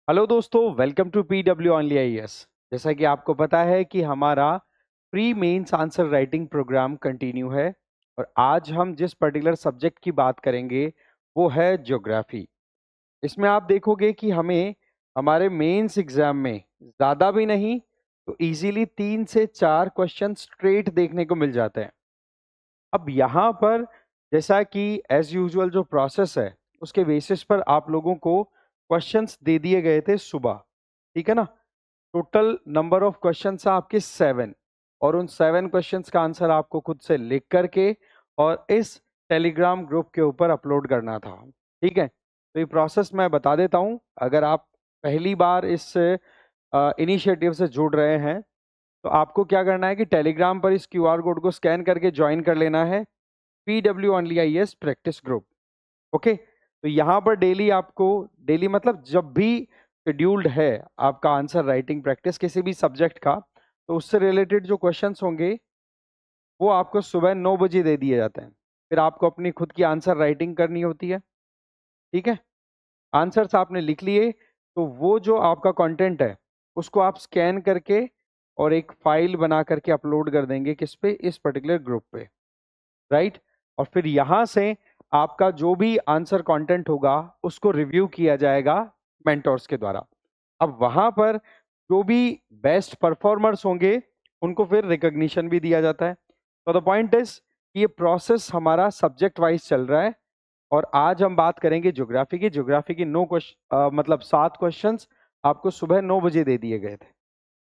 Hello दोस्तों, welcome to PW only IAS. जैसा कि आपको पता है कि हमारा pre mains answer writing programme continue है और आज हम जिस पर्टिकुलर सब्जेक्ट की बात करेंगे वो है ज्योग्राफी। इसमें आप देखोगे कि हमें हमारे मेंस एग्जाम में ज़्यादा भी नहीं तो इजीली 3 से 4 क्वेश्चन स्ट्रेट देखने को मिल जाते हैं। अब यहाँ पर जैसा कि एज यूजुअल जो प्रोसेस है उसके बेसिस पर आप लोगों को क्वेश्चंस दे दिए गए थे सुबह, ठीक है ना। टोटल नंबर ऑफ क्वेश्चंस आपके 7 और उन 7 क्वेश्चंस का आंसर आपको खुद से लिख करके और इस टेलीग्राम ग्रुप के ऊपर अपलोड करना था, ठीक है। तो ये प्रोसेस मैं बता देता हूँ। अगर आप पहली बार इस इनिशिएटिव से जुड़ रहे हैं तो आपको क्या करना है कि टेलीग्राम पर इस क्यूआर कोड को स्कैन करके ज्वाइन कर लेना है PW only IAS practice group. Okay, तो यहाँ पर डेली आपको, डेली मतलब जब भी शेड्यूल्ड है आपका आंसर राइटिंग प्रैक्टिस किसी भी सब्जेक्ट का, तो उससे रिलेटेड जो क्वेश्चंस होंगे वो आपको सुबह 9 बजे दे दिए जाते हैं। फिर आपको अपनी खुद की आंसर राइटिंग करनी होती है, ठीक है। आंसर्स आपने लिख लिए तो वो जो आपका कंटेंट है उसको आप स्कैन करके और एक फाइल बना करके अपलोड कर देंगे किस पे, इस पर्टिकुलर ग्रुप पे, राइट। और फिर यहाँ से आपका जो भी आंसर कंटेंट होगा उसको रिव्यू किया जाएगा मेंटोर्स के द्वारा। अब वहां पर जो भी बेस्ट परफॉर्मर्स होंगे उनको फिर रिकॉग्निशन भी दिया जाता है। तो द पॉइंट इज ये प्रोसेस हमारा सब्जेक्ट वाइज चल रहा है और आज हम बात करेंगे ज्योग्राफी की। ज्योग्राफी की 9 क्वेश्चन मतलब 7 क्वेश्चंस आपको सुबह 9 बजे दे दिए गए थे।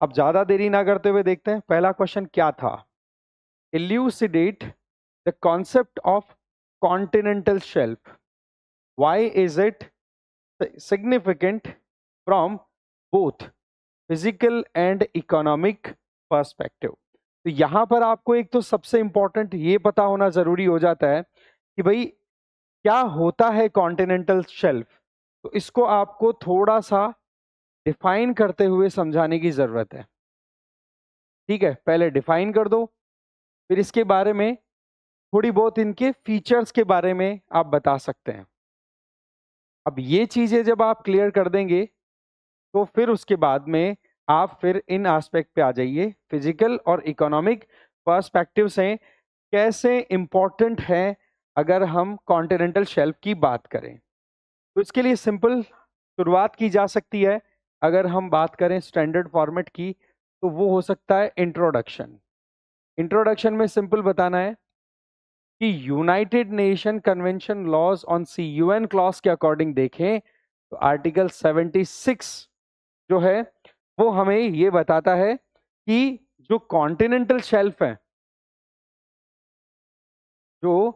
अब ज्यादा देरी ना करते हुए देखते हैं पहला क्वेश्चन क्या था। Elucidate the concept of continental shelf. Why is it significant from both physical and economic perspective? तो यहां पर आपको एक तो सबसे इंपॉर्टेंट ये पता होना जरूरी हो जाता है कि भाई क्या होता है कॉन्टिनेंटल शेल्फ। तो इसको आपको थोड़ा सा डिफाइन करते हुए समझाने की जरूरत है, ठीक है। पहले डिफाइन कर दो, फिर इसके बारे में थोड़ी बहुत इनके फीचर्स के बारे में आप बता सकते हैं। अब ये चीजें जब आप क्लियर कर देंगे तो फिर उसके बाद में आप फिर इन एस्पेक्ट पे आ जाइए, फिजिकल और इकोनॉमिक पर्सपेक्टिव से कैसे इंपॉर्टेंट है अगर हम कॉन्टिनेंटल शेल्फ की बात करें। तो इसके लिए सिंपल शुरुआत की जा सकती है। अगर हम बात करें स्टैंडर्ड फॉर्मेट की तो वो हो सकता है इंट्रोडक्शन। इंट्रोडक्शन में सिंपल बताना है कि United Nation convention laws on sea, UN clause के अकॉर्डिंग देखें तो आर्टिकल 76 जो है वो हमें ये बताता है कि जो कॉन्टिनेंटल शेल्फ है, जो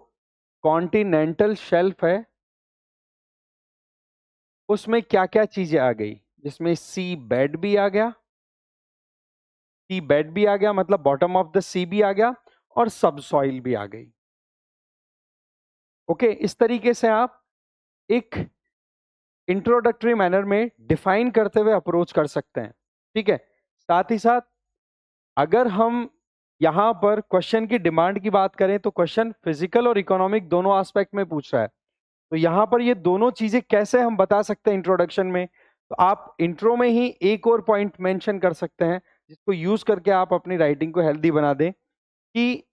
कॉन्टिनेंटल शेल्फ है उसमें क्या क्या चीजें आ गई, जिसमें सी बेड भी आ गया, सी बेड भी आ गया मतलब बॉटम ऑफ द सी भी आ गया और सब सॉइल भी आ गई। ओके, इस तरीके से आप एक इंट्रोडक्टरी मैनर में डिफाइन करते हुए अप्रोच कर सकते हैं, ठीक है। साथ ही साथ अगर हम यहां पर क्वेश्चन की डिमांड की बात करें तो क्वेश्चन फिजिकल और इकोनॉमिक दोनों एस्पेक्ट में पूछ रहा है। तो यहां पर ये दोनों चीजें कैसे हम बता सकते हैं इंट्रोडक्शन में, तो आप इंट्रो में ही एक और पॉइंट मेंशन कर सकते हैं जिसको यूज करके आप अपनी राइटिंग को हेल्दी बना दें कि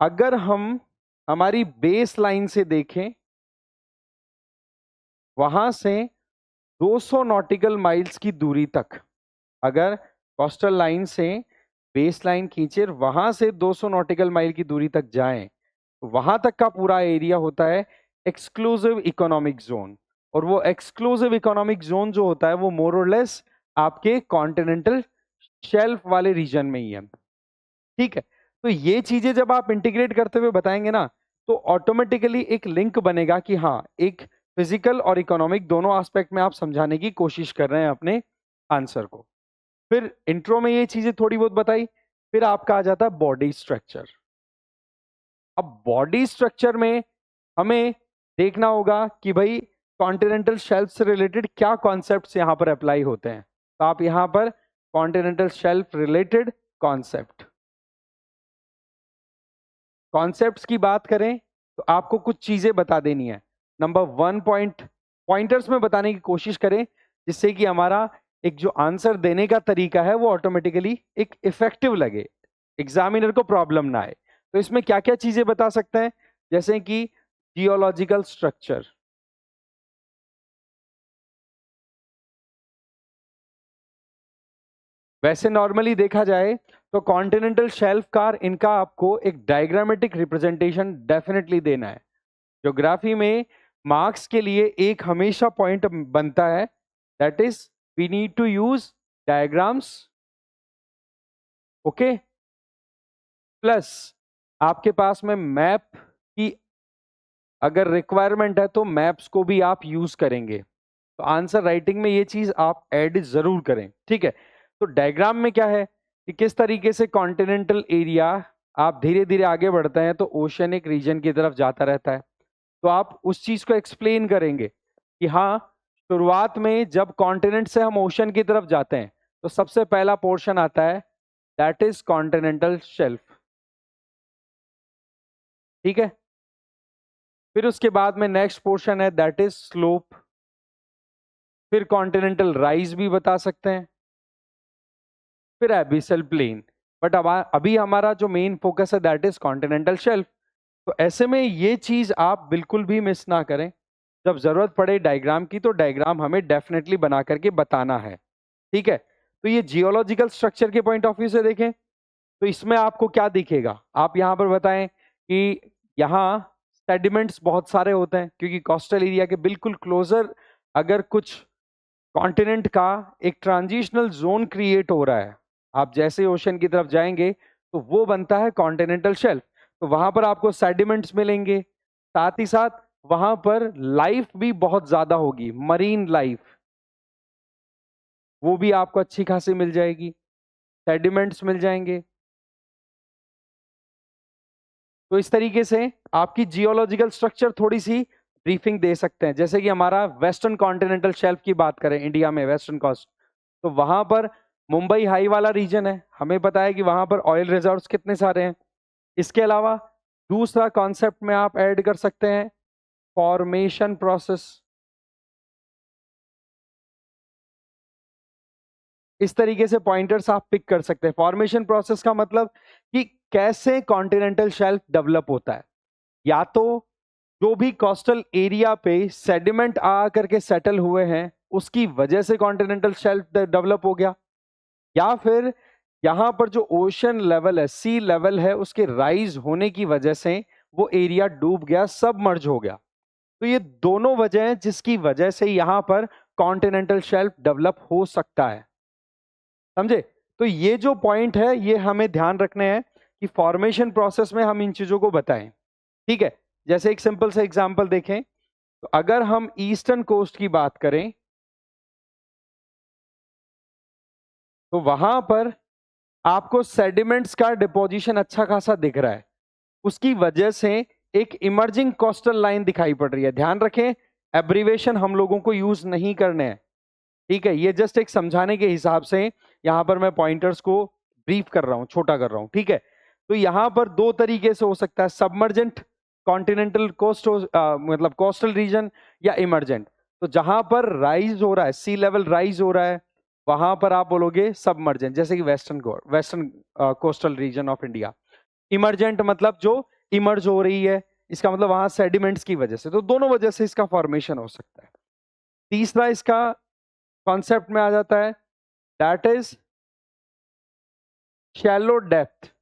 अगर हम हमारी बेस लाइन से देखें वहां से 200 नॉटिकल माइल्स की दूरी तक, अगर कोस्टल लाइन से बेस लाइन खींचे वहां से 200 नॉटिकल माइल की दूरी तक जाएं तो वहां तक का पूरा एरिया होता है एक्सक्लूसिव इकोनॉमिक जोन। और वो एक्सक्लूसिव इकोनॉमिक जोन जो होता है वो मोर और लेस आपके कॉन्टिनेंटल शेल्फ वाले रीजन में ही है, ठीक है। तो ये चीजें जब आप इंटीग्रेट करते हुए बताएंगे ना तो ऑटोमेटिकली एक लिंक बनेगा कि हाँ, एक फिजिकल और इकोनॉमिक दोनों एस्पेक्ट में आप समझाने की कोशिश कर रहे हैं अपने आंसर को। फिर इंट्रो में ये चीजें थोड़ी बहुत बताई, फिर आपका आ जाता है बॉडी स्ट्रक्चर। अब बॉडी स्ट्रक्चर में हमें देखना होगा कि भाई कॉन्टिनेंटल शेल्फ से रिलेटेड क्या कॉन्सेप्ट्स यहां पर अप्लाई होते हैं। तो आप यहां पर कॉन्टिनेंटल शेल्फ रिलेटेड कॉन्सेप्ट्स की बात करें तो आपको कुछ चीजें बता देनी है। नंबर 1 पॉइंटर्स में बताने की कोशिश करें जिससे कि हमारा एक जो आंसर देने का तरीका है वो ऑटोमेटिकली एक इफेक्टिव लगे, एग्जामिनर को प्रॉब्लम ना आए। तो इसमें क्या क्या चीजें बता सकते हैं, जैसे कि जियोलॉजिकल स्ट्रक्चर। वैसे नॉर्मली देखा जाए तो कॉन्टिनेंटल शेल्फ का इनका आपको एक डायग्रामेटिक रिप्रेजेंटेशन डेफिनेटली देना है। ज्योग्राफी में मार्क्स के लिए एक हमेशा पॉइंट बनता है, that is we need to use diagrams, okay, plus आपके पास में मैप की अगर रिक्वायरमेंट है तो मैप्स को भी आप यूज करेंगे। तो आंसर राइटिंग में ये चीज आप ऐड जरूर करें, ठीक है। तो डायग्राम में क्या है कि किस तरीके से कॉन्टिनेंटल एरिया आप धीरे धीरे आगे बढ़ते हैं तो ओशियनिक रीजन की तरफ जाता रहता है। तो आप उस चीज को एक्सप्लेन करेंगे कि हाँ, शुरुआत में जब कॉन्टिनेंट से हम ओशन की तरफ जाते हैं तो सबसे पहला पोर्शन आता है, दैट इज कॉन्टिनेंटल शेल्फ, ठीक है। फिर उसके बाद में नेक्स्ट पोर्शन है, दैट इज स्लोप। फिर कॉन्टिनेंटल राइज भी बता सकते हैं, फिर एबिसल प्लेन। बट अब अभी हमारा जो मेन फोकस है दैट इज कॉन्टिनेंटल शेल्फ। तो ऐसे में ये चीज आप बिल्कुल भी मिस ना करें, जब जरूरत पड़े डायग्राम की तो डायग्राम हमें डेफिनेटली बना करके बताना है, ठीक है। तो ये जियोलॉजिकल स्ट्रक्चर के पॉइंट ऑफ व्यू से देखें तो इसमें आपको क्या दिखेगा, आप यहां पर बताएं कि यहाँ सेडिमेंट्स बहुत सारे होते हैं क्योंकि कोस्टल एरिया के बिल्कुल क्लोजर अगर कुछ कॉन्टिनेंट का एक ट्रांजिशनल जोन क्रिएट हो रहा है, आप जैसे ओशन की तरफ जाएंगे तो वो बनता है कॉन्टिनेंटल शेल्फ। तो वहां पर आपको सेडिमेंट्स मिलेंगे, साथ ही साथ वहां पर लाइफ भी बहुत ज्यादा होगी, मरीन लाइफ वो भी आपको अच्छी खासी मिल जाएगी, सेडिमेंट्स मिल जाएंगे। तो इस तरीके से आपकी जियोलॉजिकल स्ट्रक्चर थोड़ी सी ब्रीफिंग दे सकते हैं। जैसे कि हमारा वेस्टर्न कॉन्टिनेंटल शेल्फ की बात करें इंडिया में, वेस्टर्न कोस्ट, तो वहां पर मुंबई हाई वाला रीजन है, हमें पता है कि वहां पर ऑयल रिजर्व्स कितने सारे हैं। इसके अलावा दूसरा कॉन्सेप्ट में आप ऐड कर सकते हैं फॉर्मेशन प्रोसेस। इस तरीके से पॉइंटर्स आप पिक कर सकते हैं। फॉर्मेशन प्रोसेस का मतलब कि कैसे कॉन्टिनेंटल शेल्फ डेवलप होता है, या तो जो भी कोस्टल एरिया पे सेडिमेंट आ करके सेटल हुए हैं उसकी वजह से कॉन्टिनेंटल शेल्फ डेवलप हो गया, या फिर यहां पर जो ओशन लेवल है, सी लेवल है, उसके राइज होने की वजह से वो एरिया डूब गया, सबमर्ज हो गया। तो ये दोनों वजह हैं जिसकी वजह से यहां पर कॉन्टिनेंटल शेल्फ डेवलप हो सकता है, समझे। तो ये जो पॉइंट है ये हमें ध्यान रखने हैं कि फॉर्मेशन प्रोसेस में हम इन चीजों को बताएं, ठीक है। जैसे एक सिंपल सा एग्जांपल देखें तो अगर हम ईस्टर्न कोस्ट की बात करें तो वहां पर आपको सेडिमेंट्स का डिपोजिशन अच्छा खासा दिख रहा है, उसकी वजह से एक इमर्जिंग कोस्टल लाइन दिखाई पड़ रही है। ध्यान रखें, एब्रीवेशन हम लोगों को यूज नहीं करने हैं, ठीक है। ये जस्ट एक समझाने के हिसाब से यहां पर मैं पॉइंटर्स को ब्रीफ कर रहा हूं, छोटा कर रहा हूं, ठीक है। तो यहां पर दो तरीके से हो सकता है, सबमर्जेंट कॉन्टिनेंटल कोस्ट, मतलब कोस्टल रीजन, या इमर्जेंट। तो जहां पर राइज हो रहा है, सी लेवल राइज हो रहा है, वहां पर आप बोलोगे सबमर्जेंट, जैसे कि western coastal region of India. Emergent मतलब जो इमर्ज हो रही है, इसका मतलब वहां सेडिमेंट्स की वजह से। तो दोनों वजह से इसका फॉर्मेशन हो सकता है। तीसरा इसका कॉन्सेप्ट में आ जाता है, दैट इज शैलो डेप्थ।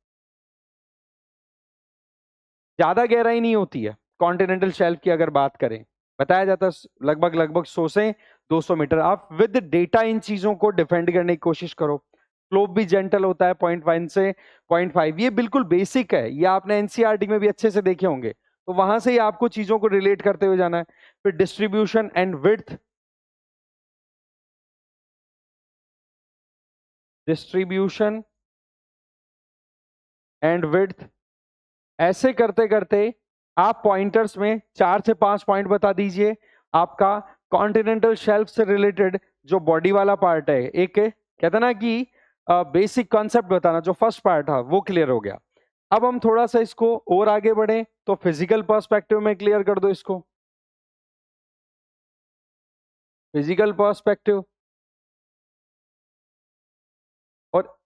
ज्यादा गहराई नहीं होती है कॉन्टिनेंटल शेल्फ की, अगर बात करें बताया जाता है लगभग लगभग 100 से 200 मीटर। आप विद डेटा इन चीजों को डिफेंड करने की कोशिश करो। स्लोप भी जेंटल होता है 0.1 से 0.5, ये बिल्कुल बेसिक है, ये आपने एनसीईआरटी में भी अच्छे से देखे होंगे। तो वहां से ही आपको चीजों को रिलेट करते हुए जाना है। फिर distribution and width, distribution and width, ऐसे करते करते आप पॉइंटर्स में 4 से 5 पॉइंट बता दीजिए। आपका कॉन्टिनेंटल शेल्फ से रिलेटेड जो बॉडी वाला पार्ट है, एक कहते ना कि बेसिक कॉन्सेप्ट बताना, जो फर्स्ट पार्ट था वो क्लियर हो गया। अब हम थोड़ा सा इसको और आगे बढ़े तो फिजिकल पर्सपेक्टिव में क्लियर कर दो इसको। फिजिकल पर्सपेक्टिव, और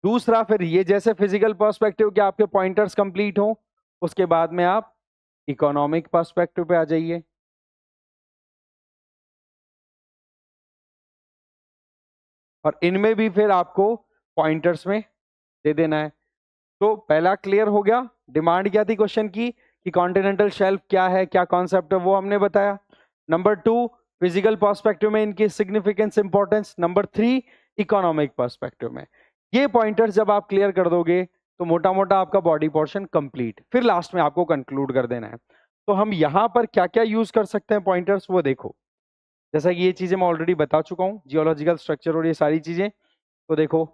दूसरा फिर ये जैसे फिजिकल पर्सपेक्टिव के आपके पॉइंटर्स कंप्लीट हो, उसके बाद में आप इकोनॉमिक पर्सपेक्टिव पे आ जाइए। और इनमें भी फिर आपको पॉइंटर्स में दे देना है। तो पहला क्लियर हो गया, डिमांड क्या थी क्वेश्चन की कि कॉन्टिनेंटल शेल्फ क्या है, क्या कॉन्सेप्ट है, वो हमने बताया। नंबर 2 फिजिकल पर्सपेक्टिव में इनकी significance importance. Number 3 economic perspective में। ये पॉइंटर्स जब आप क्लियर कर दोगे तो मोटा मोटा आपका बॉडी पोर्शन कंप्लीट, फिर लास्ट में आपको कंक्लूड कर देना है। तो हम यहां पर क्या क्या यूज कर सकते हैं पॉइंटर्स, वो देखो। जैसा कि ये चीजें मैं ऑलरेडी बता चुका हूं, जियोलॉजिकल स्ट्रक्चर और ये सारी चीजें। तो देखो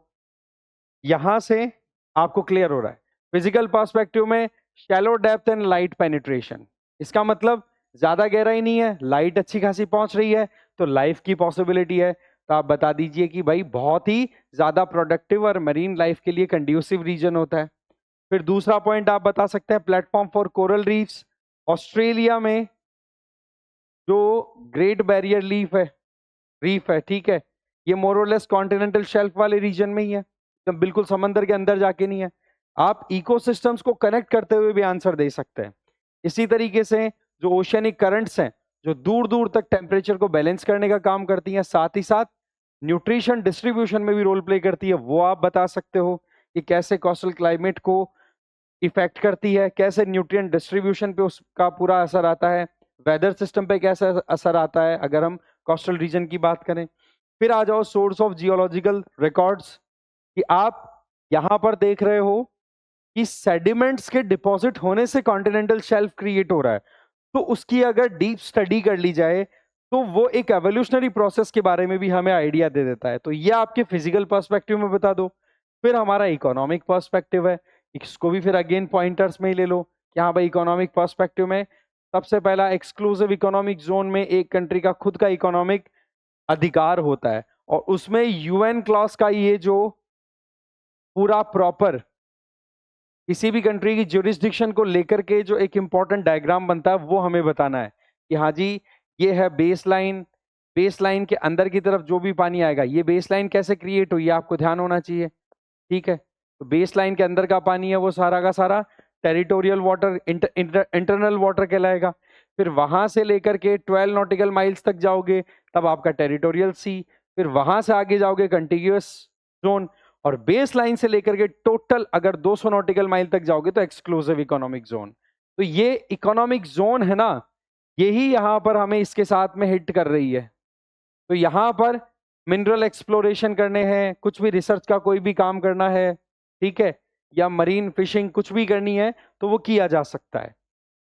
यहां से आपको क्लियर हो रहा है फिजिकल पर्सपेक्टिव में shallow depth and light penetration. इसका मतलब ज्यादा गहराई नहीं है, लाइट अच्छी खासी पहुंच रही है, तो लाइफ की पॉसिबिलिटी है। तो आप बता दीजिए कि भाई बहुत ही ज्यादा प्रोडक्टिव और मरीन लाइफ के लिए कंड्यूसिव रीजन होता है। फिर दूसरा पॉइंट आप बता सकते हैं platform for coral reefs. Australia में जो ग्रेट बैरियर रीफ है, ठीक है, ये मोरलेस कॉन्टिनेंटल शेल्फ वाले रीजन में ही है, तो बिल्कुल समंदर के अंदर जाके नहीं है। आप इकोसिस्टम्स को कनेक्ट करते हुए भी आंसर दे सकते हैं। इसी तरीके से जो ओशियनिक करंट्स हैं, जो दूर दूर तक टेम्परेचर को बैलेंस करने का काम करती हैं, साथ ही साथ न्यूट्रिशन डिस्ट्रीब्यूशन में भी रोल प्ले करती है, वो आप बता सकते हो कि कैसे कोस्टल क्लाइमेट को इफेक्ट करती है, कैसे न्यूट्रिएंट डिस्ट्रीब्यूशन पे उसका पूरा असर आता है, वेदर सिस्टम पे कैसा असर आता है अगर हम कोस्टल रीजन की बात करें। फिर आ जाओ सोर्स ऑफ जियोलॉजिकल रिकॉर्ड्स, कि आप यहां पर देख रहे हो कि सेडिमेंट्स के डिपॉजिट होने से कॉन्टिनेंटल शेल्फ क्रिएट हो रहा है। तो उसकी अगर डीप स्टडी कर ली जाए तो वो एक एवोल्यूशनरी प्रोसेस के बारे में भी हमें आइडिया दे देता है। तो ये आपके फिजिकल पर्सपेक्टिव में बता दो। फिर हमारा इकोनॉमिक पर्सपेक्टिव है, इसको भी फिर अगेन पॉइंटर्स में ही ले लो कि हाँ भाई इकोनॉमिक पर्सपेक्टिव में सबसे पहला एक्सक्लूसिव इकोनॉमिक जोन में एक कंट्री का खुद का इकोनॉमिक अधिकार होता है, और उसमें यूएन क्लॉज का ये जो पूरा प्रॉपर किसी भी कंट्री की ज्यूरिसडिक्शन को लेकर के जो एक इंपॉर्टेंट डायग्राम बनता है वो हमें बताना है कि हाँ जी ये है बेसलाइन, बेसलाइन के अंदर की तरफ जो भी पानी आएगा, ये बेसलाइन कैसे क्रिएट हुई है आपको ध्यान होना चाहिए, ठीक है। तो बेसलाइन के अंदर का पानी है वो सारा का सारा टेरिटोरियल वाटर, इंटरनल वाटर कहलाएगा। फिर वहां से लेकर के 12 नॉटिकल माइल्स तक जाओगे तब आपका टेरिटोरियल सी, फिर वहां से आगे जाओगे कंटिग्यूअस जोन, और बेस लाइन से लेकर के टोटल अगर 200 नॉटिकल माइल तक जाओगे तो एक्सक्लूसिव इकोनॉमिक जोन। तो ये इकोनॉमिक जोन है ना, यही यहां पर हमें इसके साथ में हिट कर रही है। तो यहां पर मिनरल एक्सप्लोरेशन करने हैं, कुछ भी रिसर्च का कोई भी काम करना है, ठीक है, या मरीन फिशिंग कुछ भी करनी है तो वो किया जा सकता है।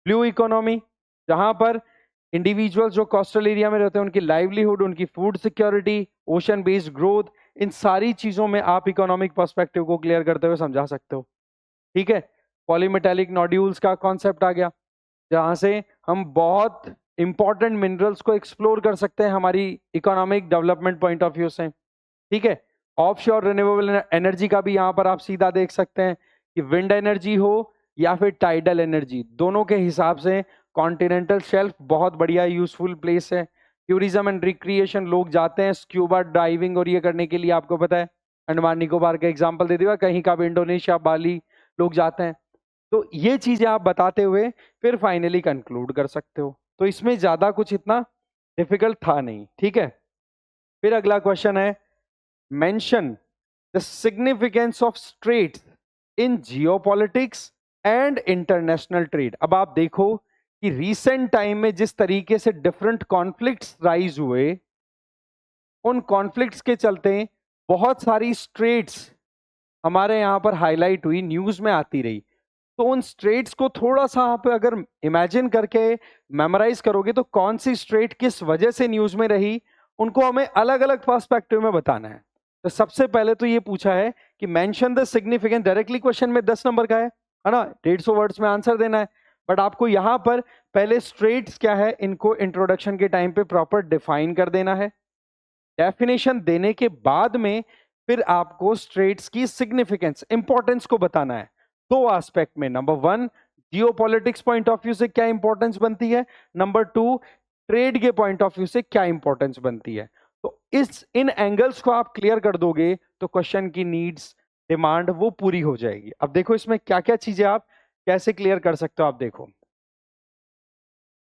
ब्लू इकोनॉमी, जहां पर इंडिविजुअल जो कोस्टल एरिया में रहते हैं उनकी लाइवलीहुड, उनकी food security, ocean based growth, इन सारी चीजों में आप इकोनॉमिक पर्सपेक्टिव को क्लियर करते हुए समझा सकते हो, ठीक है। पॉलीमेटेलिक नोड्यूल्स का कॉन्सेप्ट आ गया, जहां से हम बहुत इंपॉर्टेंट मिनरल्स को एक्सप्लोर कर सकते हैं हमारी economic development point of view से, ठीक है। ऑफशोर रिन्यूएबल एनर्जी का भी यहाँ पर आप सीधा देख सकते हैं कि विंड एनर्जी हो या फिर टाइडल एनर्जी, दोनों के हिसाब से कॉन्टिनेंटल शेल्फ बहुत बढ़िया यूजफुल प्लेस है। टूरिज्म एंड रिक्रिएशन, लोग जाते हैं स्क्यूबा डाइविंग और ये करने के लिए, आपको पता है अंडमान निकोबार का एग्जाम्पल दे दिया, कहीं का भी इंडोनेशिया बाली लोग जाते हैं। तो ये चीजें आप बताते हुए फिर फाइनली कंक्लूड कर सकते हो। तो इसमें ज्यादा कुछ इतना डिफिकल्ट था नहीं, ठीक है। फिर अगला क्वेश्चन है mention the significance of straits in geopolitics and international trade. अब आप देखो कि रीसेंट टाइम में जिस तरीके से डिफरेंट कॉन्फ्लिक्ट्स राइज हुए, उन कॉन्फ्लिक्ट्स के चलते बहुत सारी स्ट्रेट्स हमारे यहां पर हाईलाइट हुई, न्यूज में आती रही। तो उन स्ट्रेट्स को थोड़ा सा आप अगर इमेजिन करके मेमोराइज करोगे तो कौन सी स्ट्रेट किस वजह से न्यूज में रही, उनको हमें अलग अलग पर्सपेक्टिव में बताना है। तो सबसे पहले तो ये पूछा है कि mention the significance, directly question में 10 नंबर का है ना, 150 वर्ड्स में आंसर देना है। बट आपको यहां पर पहले स्ट्रेट्स क्या है इनको इंट्रोडक्शन के टाइम पे प्रॉपर डिफाइन कर देना है। डेफिनेशन देने के बाद में फिर आपको स्ट्रेट्स की सिग्निफिकेंस, इंपॉर्टेंस को बताना है दो एस्पेक्ट में। Number 1 geopolitics point of view से क्या इंपॉर्टेंस बनती है, नंबर 2 ट्रेड के पॉइंट ऑफ व्यू से क्या इंपॉर्टेंस बनती है। तो इन एंगल्स को आप क्लियर कर दोगे तो क्वेश्चन की नीड्स डिमांड वो पूरी हो जाएगी। अब देखो इसमें क्या क्या चीजें आप कैसे क्लियर कर सकते हो। आप देखो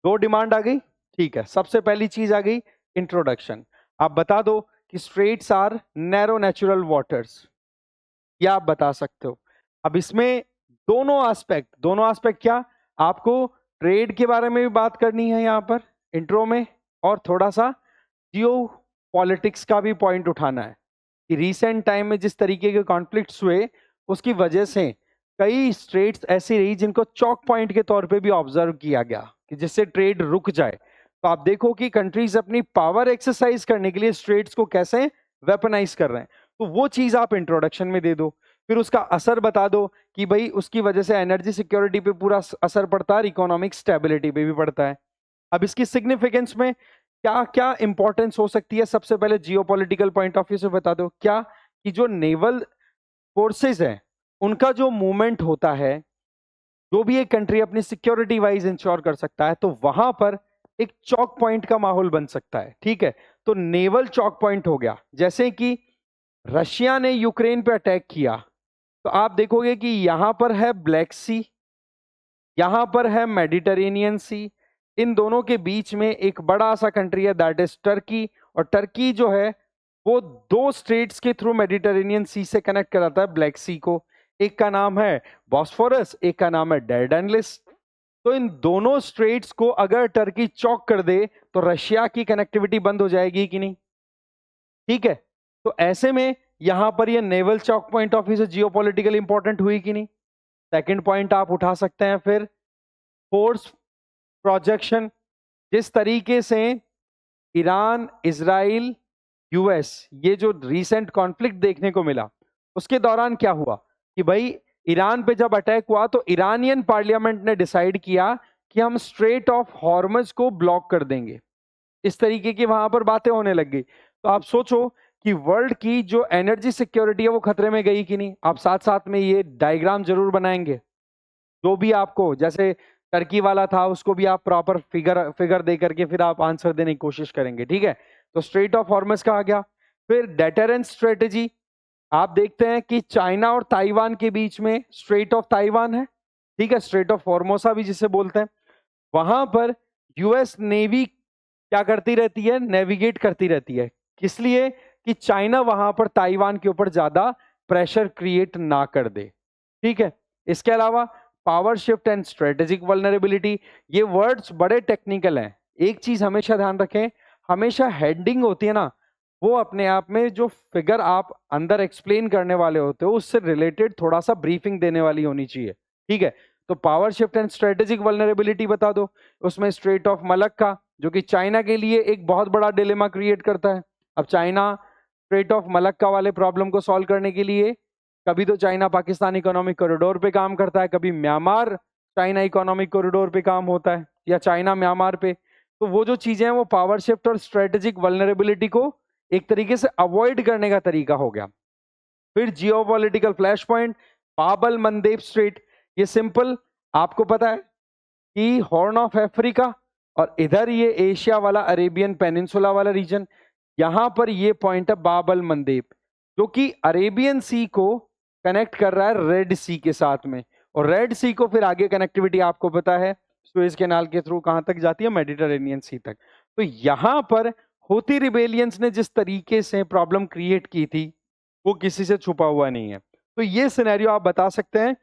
दो डिमांड आ गई, ठीक है। सबसे पहली चीज आ गई इंट्रोडक्शन। आप बता दो कि straits are narrow natural waters, या आप बता सकते हो। अब इसमें दोनों एस्पेक्ट क्या, आपको ट्रेड के बारे में भी बात करनी है यहाँ पर इंट्रो में, और थोड़ा सा जियो पॉलिटिक्स का भी पॉइंट उठाना है कि रीसेंट टाइम में जिस तरीके के कॉन्फ्लिक्ट्स हुए उसकी वजह से कई स्ट्रेट्स ऐसी रही जिनको चौक पॉइंट के तौर पे भी ऑब्जर्व किया गया कि जिससे ट्रेड रुक जाए। तो आप देखो कि कंट्रीज अपनी पावर एक्सरसाइज करने के लिए स्ट्रेट्स को कैसे वेपनाइज कर रहे हैं। तो वो चीज आप इंट्रोडक्शन में दे दो, फिर उसका असर बता दो कि भाई उसकी वजह से एनर्जी सिक्योरिटी पे पूरा असर पड़ता है, इकोनॉमिक स्टेबिलिटी पे भी पड़ता है। अब इसकी सिग्निफिकेंस में क्या क्या इंपॉर्टेंस हो सकती है, सबसे पहले जियोपॉलिटिकल पॉइंट ऑफ व्यू से बता दो क्या, कि जो नेवल फोर्सेस है उनका जो मूवमेंट होता है, जो भी एक कंट्री अपनी सिक्योरिटी वाइज इंश्योर कर सकता है, तो वहां पर एक चौक पॉइंट का माहौल बन सकता है, ठीक है। तो नेवल चौक पॉइंट हो गया, जैसे कि रशिया ने यूक्रेन पे अटैक किया, तो आप देखोगे कि यहां पर है ब्लैक सी, यहां पर है मेडिटेरेनियन सी, इन दोनों के बीच में एक बड़ा सा कंट्री है दैट इज टर्की, और टर्की जो है वो दो स्ट्रेट्स के थ्रू मेडिटेरेनियन सी से कनेक्ट कराता है ब्लैक सी को। एक का नाम है बॉस्फोरस, एक का नाम है डैरडेनलिस। तो इन दोनों स्ट्रेट्स को अगर टर्की चौक कर दे तो रशिया की कनेक्टिविटी बंद हो जाएगी कि नहीं, ठीक है। तो ऐसे में यहां पर ये naval Chowk point of view से जियोपॉलिटिकल इंपॉर्टेंट हुई कि नहीं। सेकंड पॉइंट आप उठा सकते हैं फिर फोर्स प्रोजेक्शन। जिस तरीके से ईरान, इजराइल, यूएस, ये जो रीसेंट कॉन्फ्लिक्ट देखने को मिला उसके दौरान क्या हुआ कि भाई ईरान पे जब अटैक हुआ तो ईरानियन पार्लियामेंट ने डिसाइड किया कि हम स्ट्रेट ऑफ हॉर्मज को ब्लॉक कर देंगे। इस तरीके की वहां पर बातें होने लग गई। तो आप सोचो कि वर्ल्ड की जो एनर्जी सिक्योरिटी है वो खतरे में गई कि नहीं। आप साथ साथ में ये डायग्राम जरूर बनाएंगे, जो भी आपको जैसे टर्की वाला था उसको भी आप प्रॉपर फिगर दे करके फिर आप आंसर देने की कोशिश करेंगे, ठीक है। तो स्ट्रेट ऑफ हॉर्मस का आ गया। फिर डेटरेंस स्ट्रेटेजी, आप देखते हैं कि चाइना और ताइवान के बीच में स्ट्रेट ऑफ ताइवान है, ठीक है, स्ट्रेट ऑफ फॉर्मोसा भी जिसे बोलते हैं। वहां पर यूएस नेवी क्या करती रहती है, नेविगेट करती रहती है, किस लिए, कि चाइना वहां पर ताइवान के ऊपर ज्यादा प्रेशर क्रिएट ना कर दे, ठीक है। इसके अलावा power shift and strategic vulnerability, ये वर्ड्स बड़े टेक्निकल हैं। एक चीज हमेशा ध्यान रखें, हमेशा हेडिंग होती है ना, वो अपने आप में जो फिगर आप अंदर एक्सप्लेन करने वाले होते हो उससे रिलेटेड थोड़ा सा ब्रीफिंग देने वाली होनी चाहिए, ठीक है। तो power shift and strategic vulnerability बता दो, उसमें स्ट्रेट ऑफ मलक्का जो कि चाइना के लिए एक बहुत बड़ा डिलेमा क्रिएट करता है। अब चाइना स्ट्रेट ऑफ मलक्का वाले प्रॉब्लम को सॉल्व करने के लिए कभी तो चाइना पाकिस्तान इकोनॉमिक कॉरिडोर पे काम करता है, कभी म्यांमार चाइना इकोनॉमिक कॉरिडोर पे काम होता है, या चाइना म्यांमार पे। तो वो जो चीजें हैं वो पावर शिफ्ट और स्ट्रेटेजिक वल्नरेबिलिटी को एक तरीके से अवॉइड करने का तरीका हो गया। फिर जियोपॉलिटिकल फ्लैश पॉइंट, बाब मंदेब स्ट्रेट, ये सिंपल आपको पता है कि हॉर्न ऑफ अफ्रीका और इधर ये एशिया वाला अरेबियन पेनिनसुला वाला रीजन, यहां पर ये पॉइंट है बाब मंदेब, जो कि अरेबियन सी को कनेक्ट कर रहा है रेड सी के साथ में, और रेड सी को फिर आगे कनेक्टिविटी आपको पता है सुएज कैनाल के थ्रू कहां तक जाती है, मेडिटेरेनियन सी तक। तो यहां पर होती रिबेलियंस ने जिस तरीके से प्रॉब्लम क्रिएट की थी वो किसी से छुपा हुआ नहीं है। तो ये सिनेरियो आप बता सकते हैं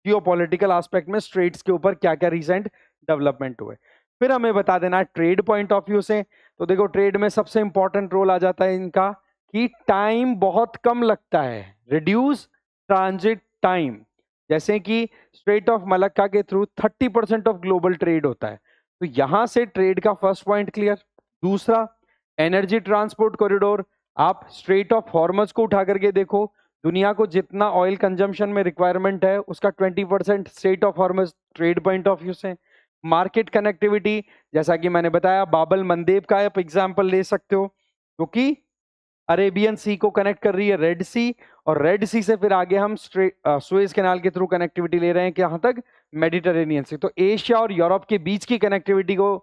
जियोपॉलिटिकल एस्पेक्ट में स्ट्रेट्स के ऊपर क्या क्या रिसेंट डेवलपमेंट हुए। फिर हमें बता देना ट्रेड पॉइंट ऑफ व्यू से, तो देखो ट्रेड में सबसे इंपॉर्टेंट रोल आ जाता है इनका कि टाइम बहुत कम लगता है, रिड्यूस ट्रांजिट टाइम। जैसे कि स्ट्रेट ऑफ मलक्का के थ्रू 30% ऑफ ग्लोबल ट्रेड होता है, तो यहां से ट्रेड का फर्स्ट पॉइंट क्लियर। दूसरा एनर्जी ट्रांसपोर्ट कॉरिडोर, आप स्ट्रेट ऑफ हॉर्मज को उठा करके देखो, दुनिया को जितना ऑयल कंजम्पशन में रिक्वायरमेंट है उसका 20% strait of Hormuz trade point of view से। मार्केट कनेक्टिविटी, जैसा कि मैंने बताया बाबल मंदेब का आप एग्जांपल ले सकते हो, क्योंकि अरेबियन सी को कनेक्ट कर रही है रेड सी, और रेड सी से फिर आगे हम सुएज कैनाल के थ्रू कनेक्टिविटी ले रहे हैं कहां तक, मेडिटेरेनियन सी। तो एशिया और यूरोप के बीच की कनेक्टिविटी को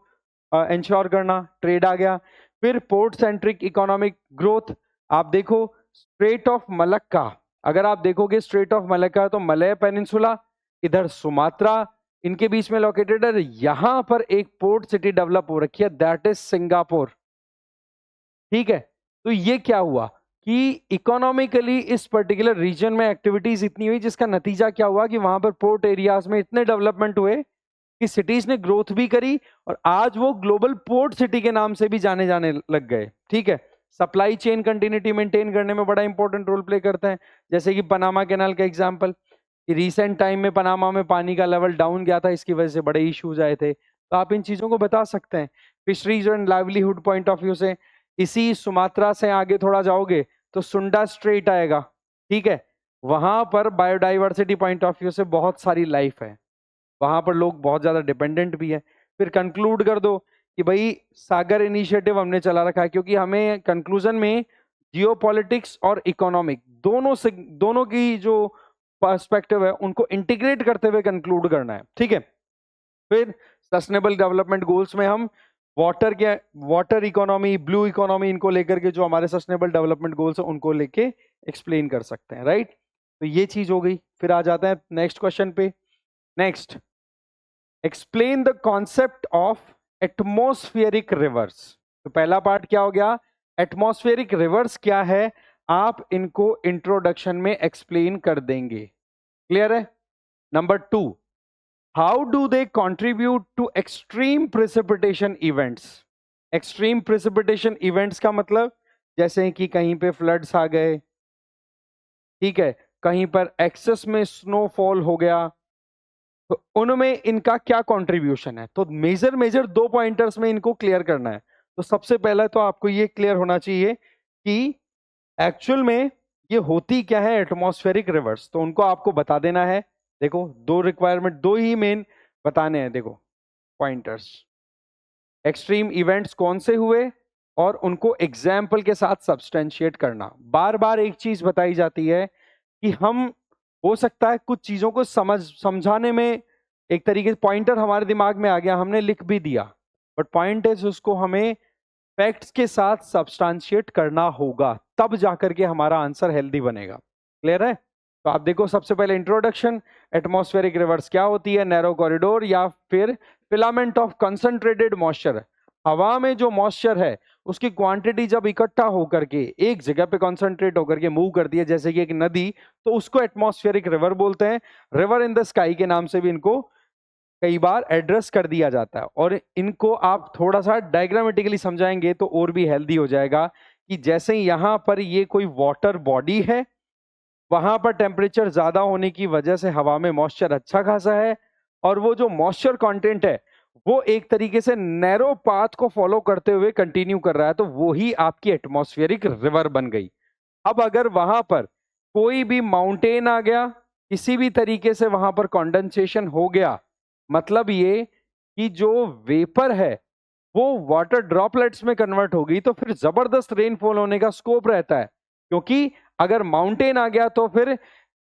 इंश्योर करना, ट्रेड आ गया। फिर पोर्ट सेंट्रिक इकोनॉमिक ग्रोथ, आप देखो स्ट्रेट ऑफ मलक्का, अगर आप देखोगे स्ट्रेट ऑफ मलक्का तो मलय पेनिनसुला, इधर सुमात्रा, इनके बीच में लोकेटेड है। यहां पर एक पोर्ट सिटी डेवलप हो रखी है, दैट इज सिंगापुर। ठीक है, तो ये क्या हुआ कि इकोनॉमिकली इस पर्टिकुलर रीजन में एक्टिविटीज इतनी हुई, जिसका नतीजा क्या हुआ कि वहां पर पोर्ट एरियाज में इतने डेवलपमेंट हुए कि सिटीज ने ग्रोथ भी करी और आज वो ग्लोबल पोर्ट सिटी के नाम से भी जाने लग गए। ठीक है, सप्लाई चेन कंटिन्यूटी मेंटेन करने में बड़ा इंपॉर्टेंट रोल प्ले करते हैं, जैसे कि पनामा कैनाल का एग्जांपल, कि रिसेंट टाइम में पनामा में पानी का लेवल डाउन गया था, इसकी वजह से बड़े इश्यूज आए थे, तो आप इन चीजों को बता सकते हैं। Fisheries and livelihood point of view से इसी सुमात्रा से आगे थोड़ा जाओगे तो सुंडा स्ट्रेट आएगा। ठीक है, वहां पर बायोडाइवर्सिटी पॉइंट ऑफ व्यू से बहुत सारी लाइफ है, वहां पर लोग बहुत ज्यादा डिपेंडेंट भी है। फिर कंक्लूड कर दो कि भाई सागर इनिशिएटिव हमने चला रखा है, क्योंकि हमें कंक्लूजन में जियोपॉलिटिक्स और इकोनॉमिक दोनों की जो पर्सपेक्टिव है उनको इंटीग्रेट करते हुए कंक्लूड करना है। ठीक है, फिर सस्टेनेबल डेवलपमेंट गोल्स में हम वाटर इकोनॉमी, ब्लू इकोनॉमी, इनको लेकर के जो हमारे सस्टेनेबल डेवलपमेंट गोल्स है उनको लेके एक्सप्लेन कर सकते हैं। राइट, तो ये चीज हो गई। फिर आ जाते हैं नेक्स्ट क्वेश्चन पे। Next, explain the concept of atmospheric reverse. तो पहला पार्ट क्या हो गया, एटमॉस्फेरिक रिवर्स क्या है, आप इनको इंट्रोडक्शन में एक्सप्लेन कर देंगे। क्लियर है। Number 2, how do they contribute to extreme precipitation events. Extreme precipitation events का मतलब जैसे कि कहीं पे फ्लड्स आ गए, ठीक है, कहीं पर एक्सेस में स्नोफॉल हो गया, तो उनमें इनका क्या कंट्रीब्यूशन है। तो मेजर 2 पॉइंटर्स में इनको क्लियर करना है। तो सबसे पहला तो आपको ये क्लियर होना चाहिए कि एक्चुअल में ये होती क्या है एटमॉस्फेरिक रिवर्स, तो उनको आपको बता देना है। देखो 2 रिक्वायरमेंट, 2 ही मेन बताने हैं। देखो पॉइंटर्स, एक्सट्रीम इवेंट्स कौन से हुए और उनको एग्जाम्पल के साथ सब्सटेंशिएट करना। बार बार एक चीज बताई जाती है कि हम, हो सकता है कुछ चीजों को समझाने में एक तरीके से पॉइंटर हमारे दिमाग में आ गया, हमने लिख भी दिया, बट पॉइंट इज उसको हमें फैक्ट्स के साथ सब्सटेंशिएट करना होगा, तब जाकर के हमारा आंसर हेल्दी बनेगा। क्लियर है। तो आप देखो सबसे पहले इंट्रोडक्शन, एटमॉस्फेरिक रिवर्स क्या होती है, नैरो कॉरिडोर या फिर फिलामेंट ऑफ कंसंट्रेटेड मॉइस्चर। हवा में जो मॉइस्चर है उसकी क्वांटिटी जब इकट्ठा होकर के एक जगह पे कॉन्सेंट्रेट होकर के मूव करती है, जैसे कि एक नदी, तो उसको एटमॉस्फेरिक रिवर बोलते हैं। रिवर इन द स्काई के नाम से भी इनको कई बार एड्रेस कर दिया जाता है। और इनको आप थोड़ा सा डायग्रामेटिकली समझाएंगे तो और भी हेल्दी हो जाएगा, कि जैसे यहां पर ये कोई वाटर बॉडी है, वहां पर टेम्परेचर ज्यादा होने की वजह से हवा में मॉइस्चर अच्छा खासा है, और वो जो मॉइस्चर कंटेंट है वो एक तरीके से नैरो पाथ को फॉलो करते हुए कंटिन्यू कर रहा है, तो वो ही आपकी एटमॉस्फेरिक रिवर बन गई। अब अगर वहां पर कोई भी माउंटेन आ गया, किसी भी तरीके से वहां पर कंडेंसेशन हो गया, मतलब ये कि जो वेपर है वो वाटर ड्रॉपलेट्स में कन्वर्ट होगी, तो फिर जबरदस्त रेनफॉल होने का स्कोप रहता है। क्योंकि अगर माउंटेन आ गया तो फिर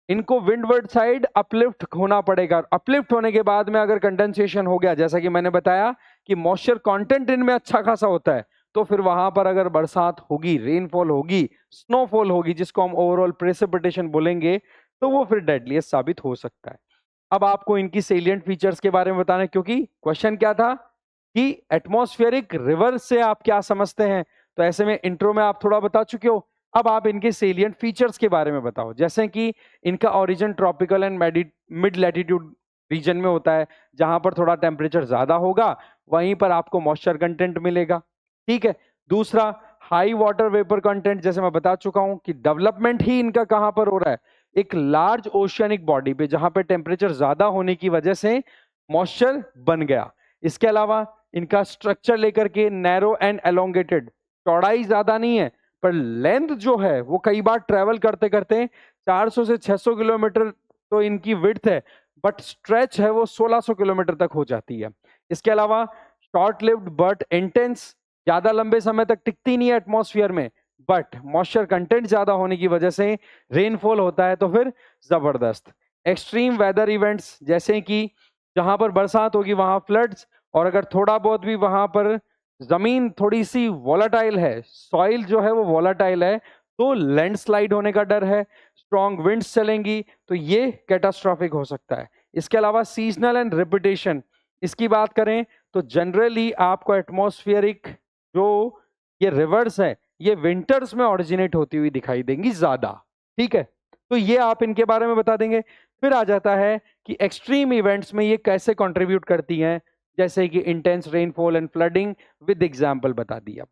इनको विंडवर्ड साइड अपलिफ्ट होना पड़ेगा। अपलिफ्ट होने के बाद में अगर कंडेंसेशन हो गया, जैसा कि मैंने बताया कि मॉइस्चर कंटेंट इनमें अच्छा खासा होता है, तो फिर वहां पर अगर बरसात होगी, रेनफॉल होगी, स्नोफॉल होगी, जिसको हम ओवरऑल प्रेसिपिटेशन बोलेंगे, तो वो फिर डेडलीस्ट साबित हो सकता है। अब आपको इनकी सेलिएंट फीचर्स के बारे में बताना है, क्योंकि क्वेश्चन क्या था कि एटमॉस्फेरिक रिवर से आप क्या समझते हैं। तो ऐसे में इंट्रो में आप थोड़ा बता चुके हो, अब आप इनके सेलिएंट फीचर्स के बारे में बताओ। जैसे कि इनका origin tropical and mid latitude region में होता है, जहां पर थोड़ा टेम्परेचर ज्यादा होगा वहीं पर आपको मॉइस्चर कंटेंट मिलेगा। ठीक है, दूसरा हाई वाटर वेपर कंटेंट, जैसे मैं बता चुका हूं कि डेवलपमेंट ही इनका कहां पर हो रहा है, एक लार्ज ओशियनिक बॉडी पे, जहां पे टेम्परेचर ज्यादा होने की वजह से मॉइस्चर बन गया। इसके अलावा इनका स्ट्रक्चर लेकर के नैरो एंड एलोंगेटेड, चौड़ाई ज्यादा नहीं है पर लेंथ जो है वो कई बार ट्रेवल करते करते 400 से 600 किलोमीटर तो इनकी विड्थ है, बट स्ट्रेच है वो 1600 किलोमीटर तक हो जाती है। इसके अलावा शॉर्ट लिव्ड बट इंटेंस, ज्यादा लंबे समय तक टिकती नहीं है एटमॉस्फेयर में, बट मॉइस्चर कंटेंट ज्यादा होने की वजह से रेनफॉल होता है तो फिर जबरदस्त। एक्सट्रीम वेदर इवेंट्स, जैसे कि जहां पर बरसात होगी वहां फ्लड्स, और अगर थोड़ा बहुत भी वहां पर जमीन थोड़ी सी वॉलेटाइल है, सॉइल जो है वो वॉलेटाइल है, तो लैंडस्लाइड होने का डर है, स्ट्रॉन्ग विंड्स चलेंगी, तो ये कैटास्ट्रॉफिक हो सकता है। इसके अलावा सीजनल एंड रेपुटेशन, इसकी बात करें तो जनरली आपको एटमॉस्फेरिक जो ये रिवर्स है ये विंटर्स में ऑरिजिनेट होती हुई दिखाई देंगी ज्यादा। ठीक है, तो ये आप इनके बारे में बता देंगे। फिर आ जाता है कि एक्सट्रीम इवेंट्स में ये कैसे कंट्रीब्यूट करती हैं, जैसे कि intense rainfall and flooding, with example बता दिया।